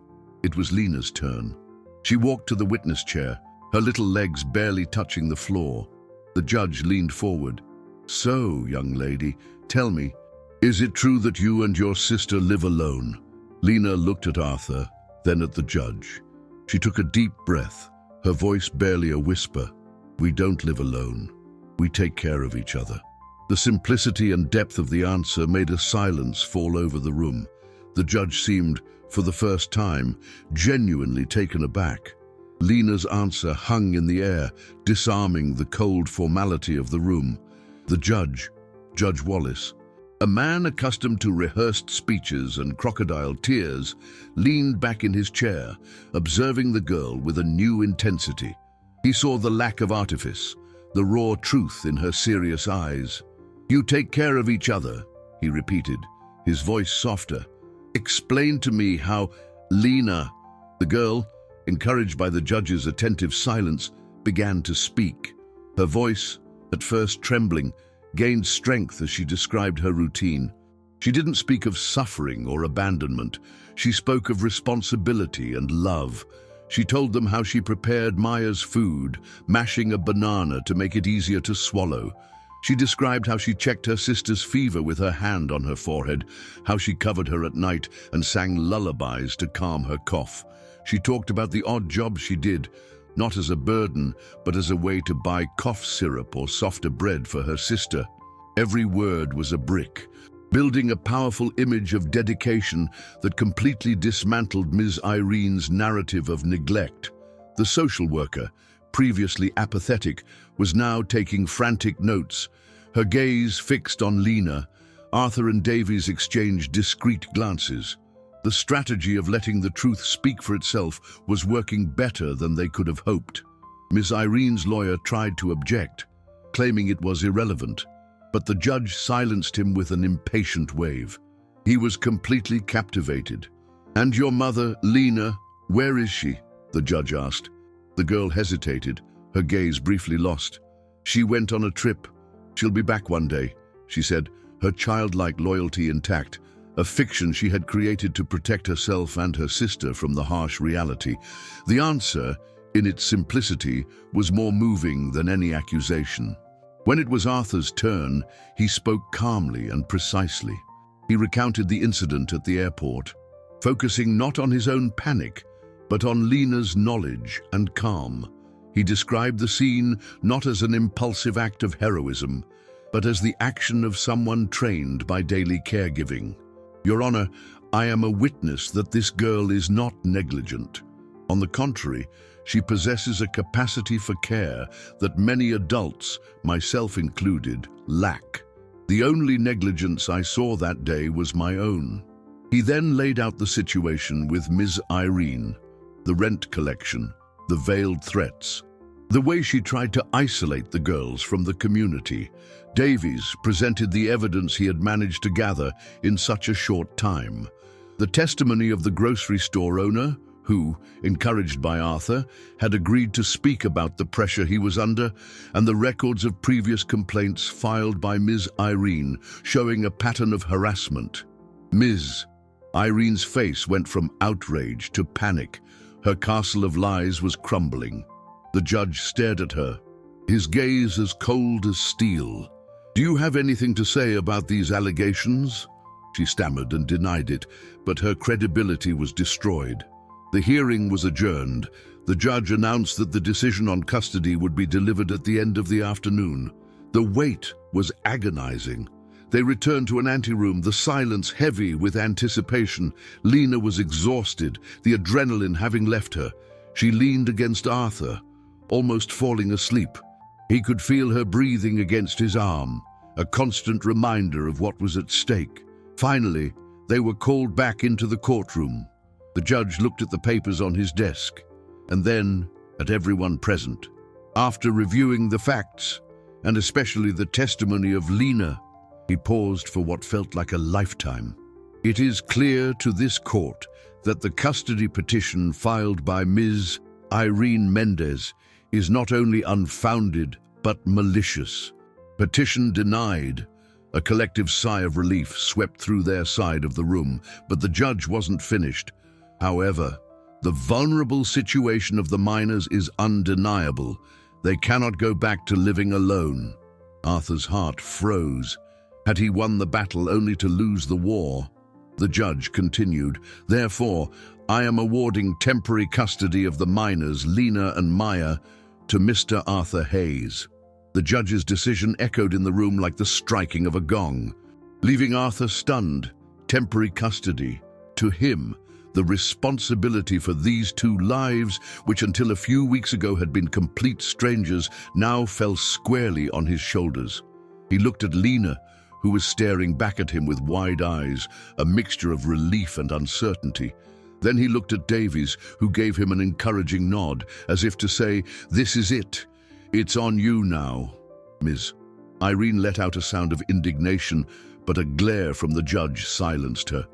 it was Lena's turn. She walked to the witness chair, her little legs barely touching the floor. The judge leaned forward. "So, young lady, tell me, is it true that you and your sister live alone?" Lena looked at Arthur, then at the judge. She took a deep breath, her voice barely a whisper. "We don't live alone. We take care of each other." The simplicity and depth of the answer made a silence fall over the room. The judge seemed, for the first time, genuinely taken aback. Lena's answer hung in the air, disarming the cold formality of the room. The judge, Judge Wallace, a man accustomed to rehearsed speeches and crocodile tears, leaned back in his chair, observing the girl with a new intensity. He saw the lack of artifice, the raw truth in her serious eyes. "You take care of each other," he repeated, his voice softer. "Explain to me how..." Lena, the girl, encouraged by the judge's attentive silence, began to speak. Her voice, at first trembling, gained strength as she described her routine. She didn't speak of suffering or abandonment. She spoke of responsibility and love. She told them how she prepared Maya's food, mashing a banana to make it easier to swallow. She described how she checked her sister's fever with her hand on her forehead, how she covered her at night and sang lullabies to calm her cough. She talked about the odd jobs she did, not as a burden, but as a way to buy cough syrup or softer bread for her sister. Every word was a brick, building a powerful image of dedication that completely dismantled Ms. Irene's narrative of neglect. The social worker, previously apathetic, was now taking frantic notes. Her gaze fixed on Lena. Arthur and Davies exchanged discreet glances. The strategy of letting the truth speak for itself was working better than they could have hoped. Ms. Irene's lawyer tried to object, claiming it was irrelevant, but the judge silenced him with an impatient wave. He was completely captivated. "And your mother, Lena, where is she?" the judge asked. The girl hesitated, her gaze briefly lost. "She went on a trip. She'll be back one day," she said, her childlike loyalty intact, a fiction she had created to protect herself and her sister from the harsh reality. The answer, in its simplicity, was more moving than any accusation. When it was Arthur's turn, he spoke calmly and precisely. He recounted the incident at the airport, focusing not on his own panic, but on Lena's knowledge and calm. He described the scene not as an impulsive act of heroism, but as the action of someone trained by daily caregiving. "Your Honor, I am a witness that this girl is not negligent. On the contrary, she possesses a capacity for care that many adults, myself included, lack. The only negligence I saw that day was my own." He then laid out the situation with Ms. Irene, the rent collection, the veiled threats, the way she tried to isolate the girls from the community. Davies presented the evidence he had managed to gather in such a short time. The testimony of the grocery store owner, who, encouraged by Arthur, had agreed to speak about the pressure he was under, and the records of previous complaints filed by Ms. Irene, showing a pattern of harassment. Ms. Irene's face went from outrage to panic. Her castle of lies was crumbling. The judge stared at her, his gaze as cold as steel. "Do you have anything to say about these allegations?" She stammered and denied it, but her credibility was destroyed. The hearing was adjourned, The judge announced that the decision on custody would be delivered at the end of the afternoon. The wait was agonizing. They returned to an anteroom, the silence heavy with anticipation. Lena was exhausted, the adrenaline having left her. She leaned against Arthur, almost falling asleep. He could feel her breathing against his arm, a constant reminder of what was at stake. Finally, they were called back into the courtroom. The judge looked at the papers on his desk, and then at everyone present. After reviewing the facts, and especially the testimony of Lena, he paused for what felt like a lifetime. It is clear to this court that the custody petition filed by Ms. Irene Mendez is not only unfounded, but malicious. Petition denied. A collective sigh of relief swept through their side of the room, but the judge wasn't finished. However, the vulnerable situation of the minors is undeniable. They cannot go back to living alone. Arthur's heart froze. Had he won the battle only to lose the war? The judge continued, "Therefore, I am awarding temporary custody of the minors, Lena and Maya, to Mr. Arthur Hayes." The judge's decision echoed in the room like the striking of a gong, leaving Arthur stunned. Temporary custody. To him, the responsibility for these two lives, which until a few weeks ago had been complete strangers, now fell squarely on his shoulders. He looked at Lena, who was staring back at him with wide eyes, a mixture of relief and uncertainty. Then he looked at Davies, who gave him an encouraging nod, as if to say, "This is it. It's on you now, Ms." Irene let out a sound of indignation, but a glare from the judge silenced her.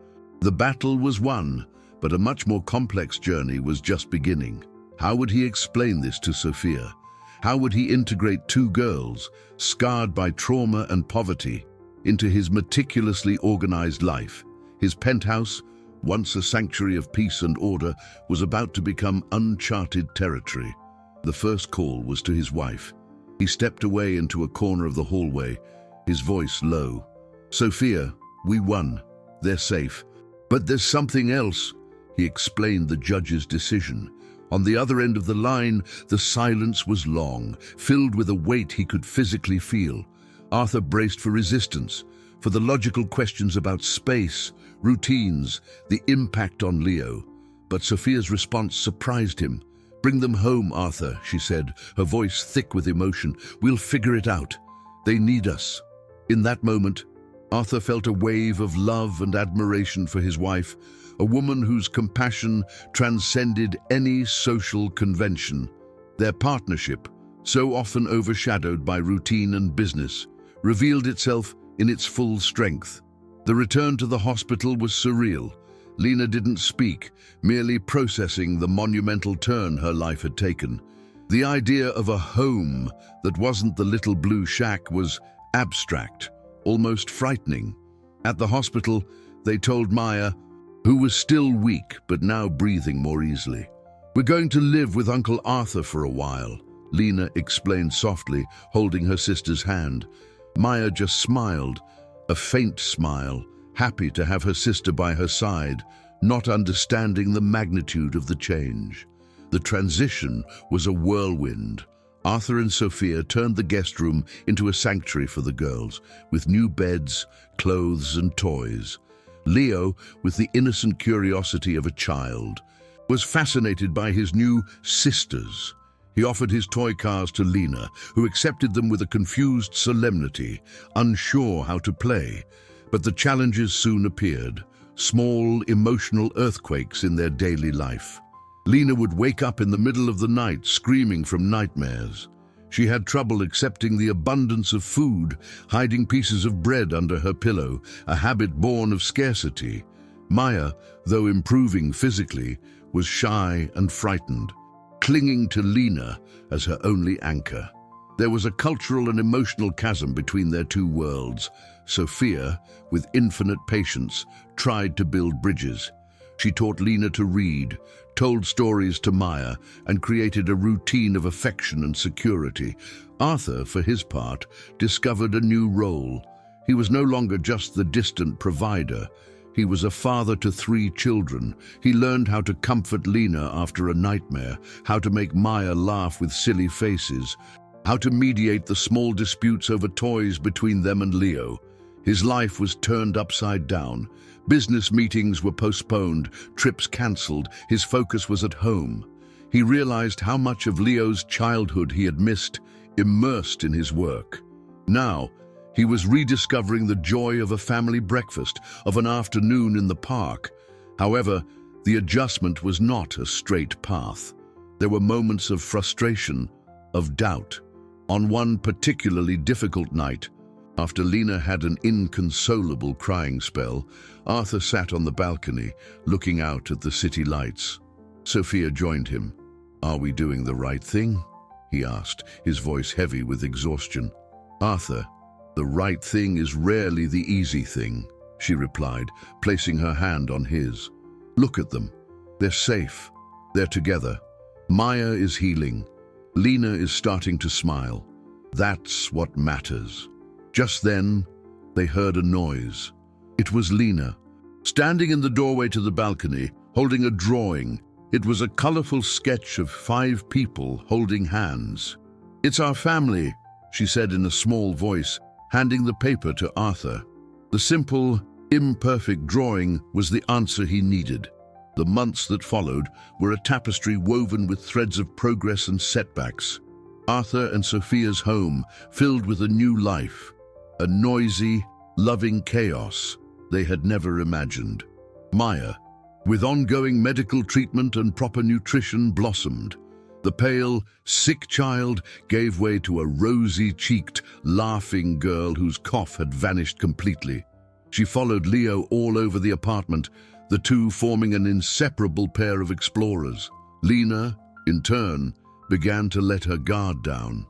The battle was won, but a much more complex journey was just beginning. How would he explain this to Sophia? How would he integrate two girls, scarred by trauma and poverty, into his meticulously organized life? His penthouse, once a sanctuary of peace and order, was about to become uncharted territory. The first call was to his wife. He stepped away into a corner of the hallway, his voice low. "Sophia, we won. They're safe. But there's something else." He explained the judge's decision. On the other end of the line, the silence was long, filled with a weight he could physically feel. Arthur braced for resistance, for the logical questions about space, routines, the impact on Leo. But Sophia's response surprised him. "Bring them home, Arthur," she said, her voice thick with emotion. "We'll figure it out. They need us." In that moment, Arthur felt a wave of love and admiration for his wife, a woman whose compassion transcended any social convention. Their partnership, so often overshadowed by routine and business, revealed itself in its full strength. The return to the hospital was surreal. Lena didn't speak, merely processing the monumental turn her life had taken. The idea of a home that wasn't the little blue shack was abstract, almost frightening. At the hospital, they told Maya, who was still weak but now breathing more easily. "We're going to live with Uncle Arthur for a while," Lena explained softly, holding her sister's hand. Maya just smiled, a faint smile, happy to have her sister by her side, not understanding the magnitude of the change. The transition was a whirlwind. Arthur and Sophia turned the guest room into a sanctuary for the girls, with new beds, clothes, and toys. Leo, with the innocent curiosity of a child, was fascinated by his new sisters. He offered his toy cars to Lena, who accepted them with a confused solemnity, unsure how to play. But the challenges soon appeared, small emotional earthquakes in their daily life. Lena would wake up in the middle of the night screaming from nightmares. She had trouble accepting the abundance of food, hiding pieces of bread under her pillow, a habit born of scarcity. Maya, though improving physically, was shy and frightened, clinging to Lena as her only anchor. There was a cultural and emotional chasm between their two worlds. Sophia, with infinite patience, tried to build bridges. She taught Lena to read, told stories to Maya, and created a routine of affection and security. Arthur, for his part, discovered a new role. He was no longer just the distant provider. He was a father to 3 children. He learned how to comfort Lena after a nightmare, how to make Maya laugh with silly faces, how to mediate the small disputes over toys between them and Leo. His life was turned upside down. Business meetings were postponed, trips cancelled. His focus was at home. He realized how much of Leo's childhood he had missed, immersed in his work. Now, he was rediscovering the joy of a family breakfast, of an afternoon in the park. However, the adjustment was not a straight path. There were moments of frustration, of doubt. On one particularly difficult night, after Lena had an inconsolable crying spell, Arthur sat on the balcony, looking out at the city lights. Sophia joined him. "Are we doing the right thing?" he asked, his voice heavy with exhaustion. "Arthur, the right thing is rarely the easy thing," she replied, placing her hand on his. "Look at them. They're safe. They're together. Maya is healing. Lena is starting to smile. That's what matters." Just then, they heard a noise. It was Lena, standing in the doorway to the balcony, holding a drawing. It was a colorful sketch of 5 people holding hands. "It's our family," she said in a small voice, handing the paper to Arthur. The simple, imperfect drawing was the answer he needed. The months that followed were a tapestry woven with threads of progress and setbacks. Arthur and Sophia's home filled with a new life, a noisy, loving chaos they had never imagined. Maya, with ongoing medical treatment and proper nutrition, blossomed. The pale, sick child gave way to a rosy-cheeked, laughing girl whose cough had vanished completely. She followed Leo all over the apartment, the two forming an inseparable pair of explorers. Lena, in turn, began to let her guard down.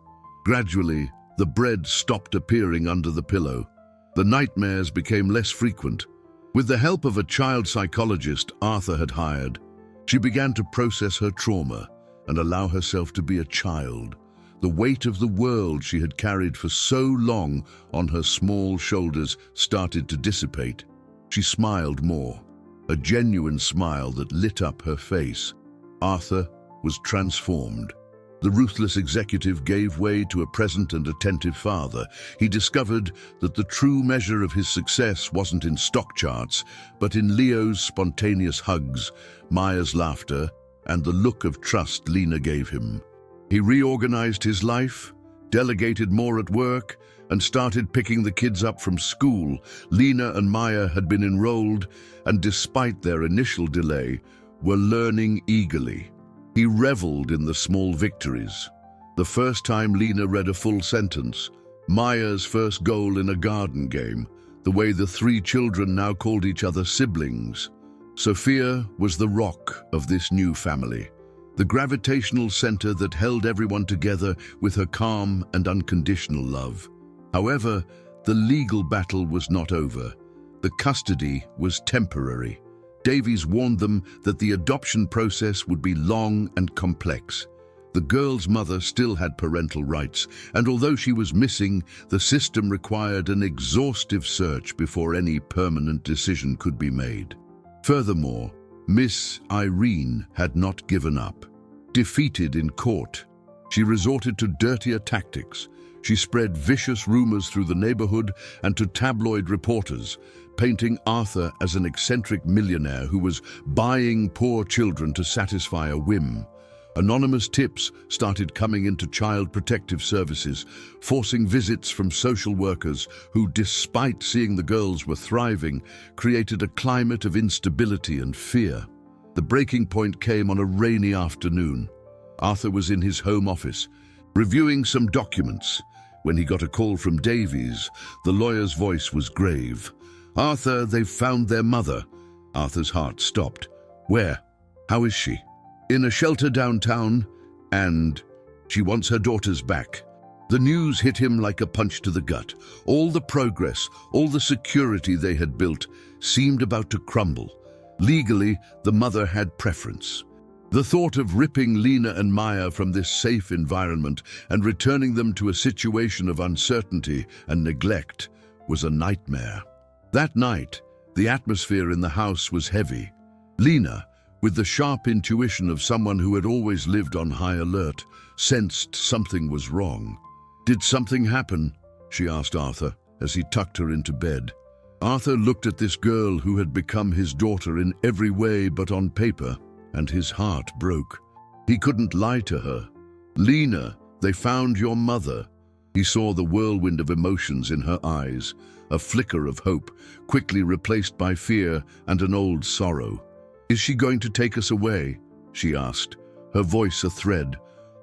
Gradually, the bread stopped appearing under the pillow. The nightmares became less frequent. With the help of a child psychologist Arthur had hired, she began to process her trauma and allow herself to be a child. The weight of the world she had carried for so long on her small shoulders started to dissipate. She smiled more, a genuine smile that lit up her face. Arthur was transformed. The ruthless executive gave way to a present and attentive father. He discovered that the true measure of his success wasn't in stock charts, but in Leo's spontaneous hugs, Maya's laughter, and the look of trust Lena gave him. He reorganized his life, delegated more at work, and started picking the kids up from school. Lena and Maya had been enrolled, and despite their initial delay, were learning eagerly. He reveled in the small victories. The first time Lena read a full sentence, Maya's first goal in a garden game, the way the 3 children now called each other siblings. Sophia was the rock of this new family, the gravitational center that held everyone together with her calm and unconditional love. However, the legal battle was not over. The custody was temporary. Davies warned them that the adoption process would be long and complex. The girl's mother still had parental rights, and although she was missing, the system required an exhaustive search before any permanent decision could be made. Furthermore, Miss Irene had not given up. Defeated in court, she resorted to dirtier tactics. She spread vicious rumors through the neighborhood and to tabloid reporters, painting Arthur as an eccentric millionaire who was buying poor children to satisfy a whim. Anonymous tips started coming into Child Protective Services, forcing visits from social workers who, despite seeing the girls were thriving, created a climate of instability and fear. The breaking point came on a rainy afternoon. Arthur was in his home office, reviewing some documents, when he got a call from Davies. The lawyer's voice was grave. "Arthur, they've found their mother." Arthur's heart stopped. "Where? How is she?" "In a shelter downtown, and she wants her daughters back." The news hit him like a punch to the gut. All the progress, all the security they had built seemed about to crumble. Legally, the mother had preference. The thought of ripping Lena and Maya from this safe environment and returning them to a situation of uncertainty and neglect was a nightmare. That night, The atmosphere in the house was heavy. Lena, with the sharp intuition of someone who had always lived on high alert, sensed something was wrong. "Did something happen?" she asked Arthur as he tucked her into bed. Arthur looked at this girl who had become his daughter in every way but on paper, and his heart broke. He couldn't lie to her. "Lena, they found your mother." He saw the whirlwind of emotions in her eyes, a flicker of hope, quickly replaced by fear and an old sorrow. "Is she going to take us away?" she asked, her voice a thread.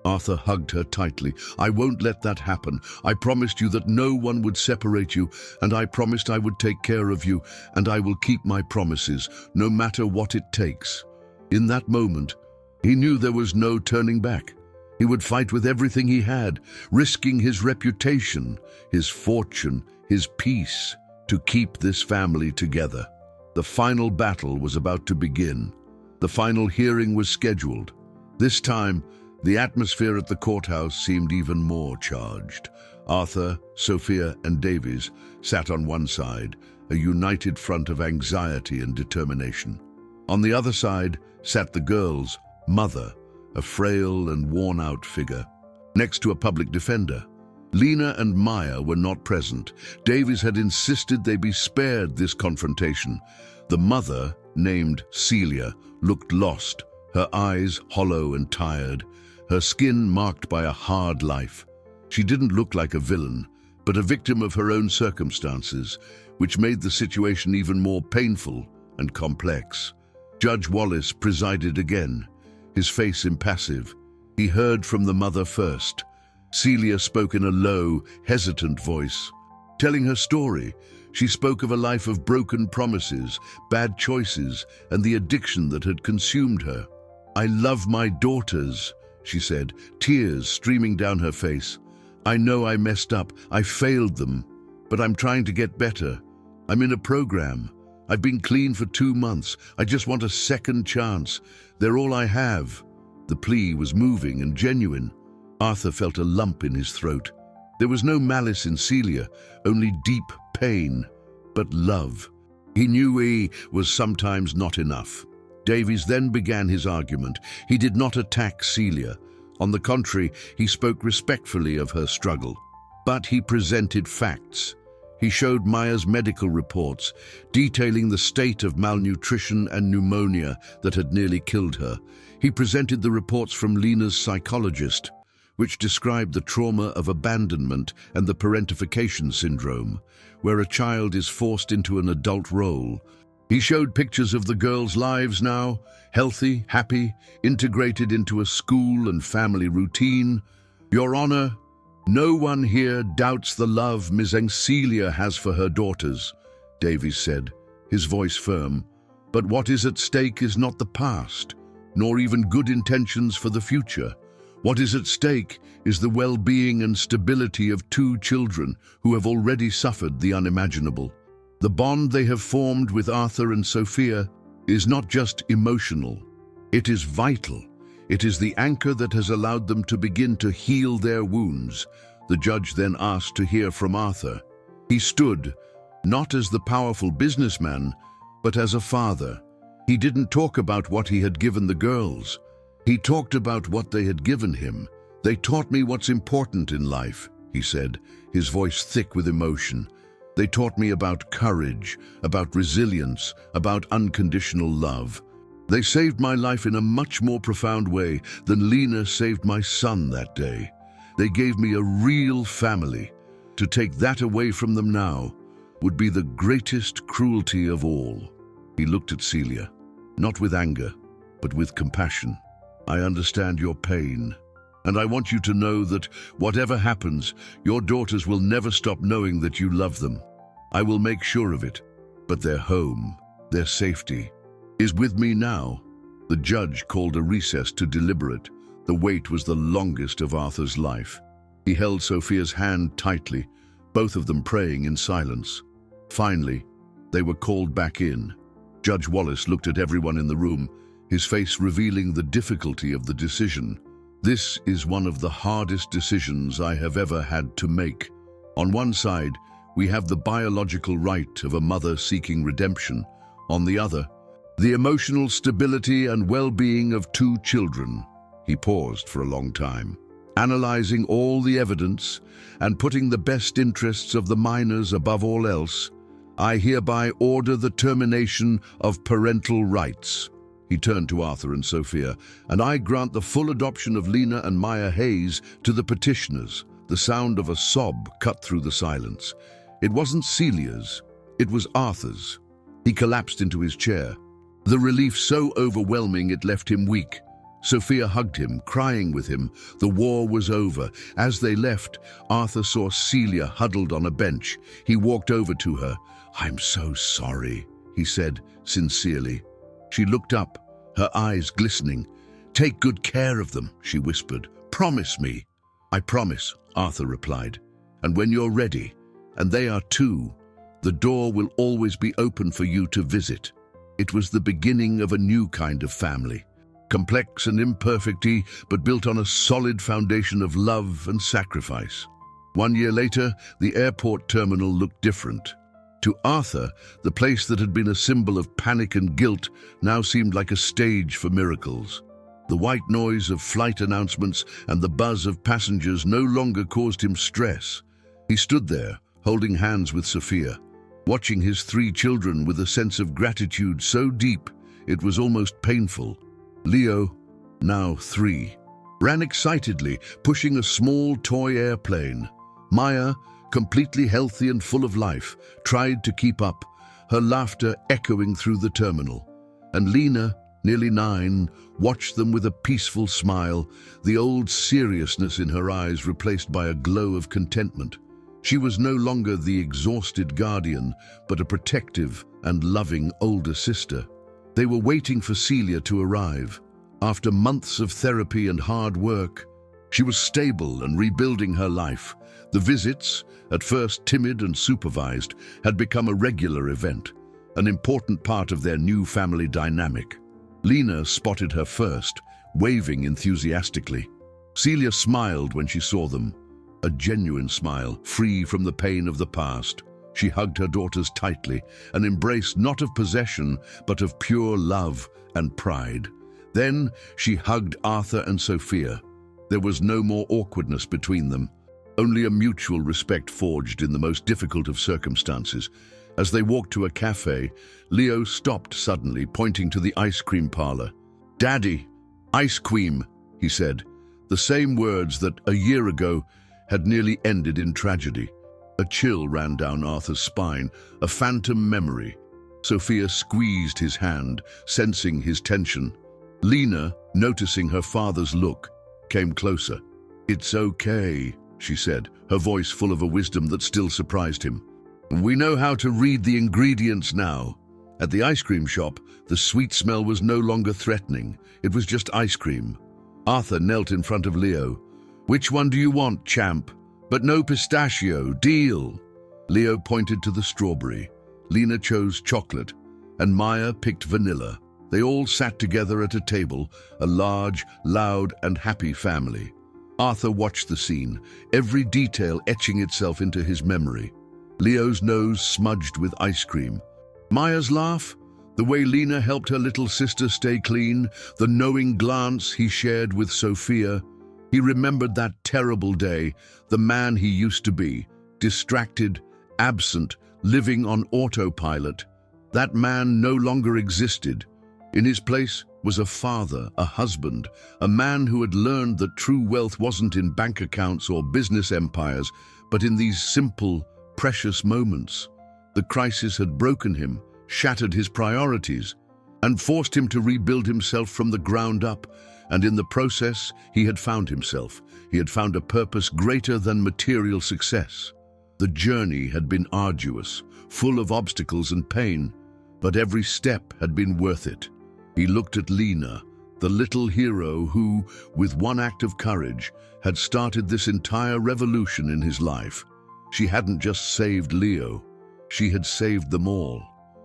Arthur hugged her tightly. "I won't let that happen. I promised you that no one would separate you, and I promised I would take care of you, and I will keep my promises, no matter what it takes." In that moment, he knew there was no turning back. He would fight with everything he had, risking his reputation, his fortune, his peace, to keep this family together. The final battle was about to begin. The final hearing was scheduled. This time, the atmosphere at the courthouse seemed even more charged. Arthur, Sophia, and Davies sat on one side, a united front of anxiety and determination. On the other side sat the girl's mother, a frail and worn-out figure, next to a public defender. Lena and Maya were not present. Davies had insisted they be spared this confrontation. The mother, named Celia, looked lost, her eyes hollow and tired, her skin marked by a hard life. She didn't look like a villain, but a victim of her own circumstances, which made the situation even more painful and complex. Judge Wallace presided again, his face impassive. He heard from the mother first. Celia spoke in a low, hesitant voice. Telling her story, she spoke of a life of broken promises, bad choices, and the addiction that had consumed her. "I love my daughters," she said, tears streaming down her face. "I know I messed up, I failed them, but I'm trying to get better. I'm in a program. I've been clean for 2 months. I just want a second chance. They're all I have." The plea was moving and genuine. Arthur felt a lump in his throat. There was no malice in Celia, only deep pain, but love. He knew he was sometimes not enough. Davies then began his argument. He did not attack Celia. On the contrary, he spoke respectfully of her struggle. But he presented facts. He showed Maya's medical reports, detailing the state of malnutrition and pneumonia that had nearly killed her. He presented the reports from Lena's psychologist, which described the trauma of abandonment and the parentification syndrome, where a child is forced into an adult role. He showed pictures of the girls' lives now, healthy, happy, integrated into a school and family routine. "Your Honor, no one here doubts the love Ms. Celia has for her daughters," Davies said, his voice firm. "But what is at stake is not the past, nor even good intentions for the future. What is at stake is the well-being and stability of 2 children who have already suffered the unimaginable. The bond they have formed with Arthur and Sophia is not just emotional. It is vital. It is the anchor that has allowed them to begin to heal their wounds." The judge then asked to hear from Arthur. He stood, not as the powerful businessman, but as a father. He didn't talk about what he had given the girls. He talked about what they had given him. "They taught me what's important in life," he said, his voice thick with emotion. "They taught me about courage, about resilience, about unconditional love. They saved my life in a much more profound way than Lena saved my son that day. They gave me a real family. To take that away from them now would be the greatest cruelty of all." He looked at Celia, not with anger, but with compassion. "I understand your pain, and I want you to know that whatever happens, your daughters will never stop knowing that you love them. I will make sure of it, but their home, their safety, is with me now." The judge called a recess to deliberate. The wait was the longest of Arthur's life. He held Sophia's hand tightly, both of them praying in silence. Finally, they were called back in. Judge Wallace looked at everyone in the room, his face revealing the difficulty of the decision. "This is one of the hardest decisions I have ever had to make. On one side, we have the biological right of a mother seeking redemption. On the other, the emotional stability and well-being of two children. He paused for a long time, analyzing all the evidence and putting the best interests of the minors above all else. I hereby order the termination of parental rights. He turned to Arthur and Sophia, and I grant the full adoption of Lena and Maya Hayes to the petitioners. The sound of a sob cut through the silence. It wasn't Celia's, it was Arthur's. He collapsed into his chair, the relief so overwhelming it left him weak. Sophia hugged him, crying with him. The war was over. As they left, Arthur saw Celia huddled on a bench. He walked over to her. "I'm so sorry," he said sincerely. She looked up, her eyes glistening. "Take good care of them," she whispered. "Promise me." "I promise," Arthur replied. "And when you're ready, and they are too, the door will always be open for you to visit." It was the beginning of a new kind of family, complex and imperfect, but built on a solid foundation of love and sacrifice. 1 year later, the airport terminal looked different. To Arthur, the place that had been a symbol of panic and guilt now seemed like a stage for miracles. The white noise of flight announcements and the buzz of passengers no longer caused him stress. He stood there, holding hands with Sophia, watching his 3 children with a sense of gratitude so deep it was almost painful. Leo, now 3, ran excitedly, pushing a small toy airplane. Maya, completely healthy and full of life, tried to keep up, her laughter echoing through the terminal. And Lena, nearly 9, watched them with a peaceful smile, the old seriousness in her eyes replaced by a glow of contentment. She was no longer the exhausted guardian, but a protective and loving older sister. They were waiting for Celia to arrive. After months of therapy and hard work, she was stable and rebuilding her life. The visits, at first timid and supervised, had become a regular event, an important part of their new family dynamic. Lena spotted her first, waving enthusiastically. Celia smiled when she saw them, a genuine smile, free from the pain of the past. She hugged her daughters tightly, an embrace not of possession, but of pure love and pride. Then she hugged Arthur and Sophia. There was no more awkwardness between them, only a mutual respect forged in the most difficult of circumstances. As they walked to a cafe, Leo stopped suddenly, pointing to the ice cream parlor. "Daddy, ice cream," he said, the same words that a year ago had nearly ended in tragedy. A chill ran down Arthur's spine, a phantom memory. Sophia squeezed his hand, sensing his tension. Lena, noticing her father's look, came closer. "It's okay," she said, her voice full of a wisdom that still surprised him. "We know how to read the ingredients now." At the ice cream shop, the sweet smell was no longer threatening. It was just ice cream. Arthur knelt in front of Leo. "Which one do you want, champ? But no pistachio, deal." Leo pointed to the strawberry. Lena chose chocolate, and Maya picked vanilla. They all sat together at a table, a large, loud, and happy family. Arthur watched the scene, every detail etching itself into his memory. Leo's nose smudged with ice cream. Maya's laugh, the way Lena helped her little sister stay clean, the knowing glance he shared with Sophia. He remembered that terrible day, the man he used to be, distracted, absent, living on autopilot. That man no longer existed. In his place was a father, a husband, a man who had learned that true wealth wasn't in bank accounts or business empires, but in these simple, precious moments. The crisis had broken him, shattered his priorities, and forced him to rebuild himself from the ground up. And in the process, he had found himself. He had found a purpose greater than material success. The journey had been arduous, full of obstacles and pain, but every step had been worth it. He looked at Lena, the little hero who, with one act of courage, had started this entire revolution in his life. She hadn't just saved Leo, she had saved them all.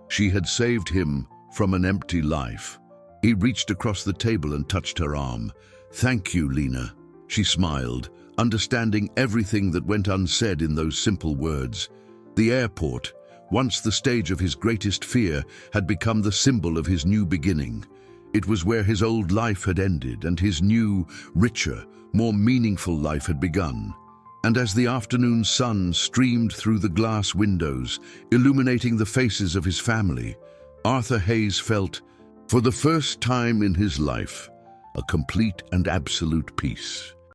She had saved him from an empty life. He reached across the table and touched her arm. "Thank you, Lena." She smiled, understanding everything that went unsaid in those simple words. The airport, once the stage of his greatest fear, had become the symbol of his new beginning. It was where his old life had ended and his new, richer, more meaningful life had begun. And as the afternoon sun streamed through the glass windows, illuminating the faces of his family, Arthur Hayes felt, for the first time in his life, a complete and absolute peace.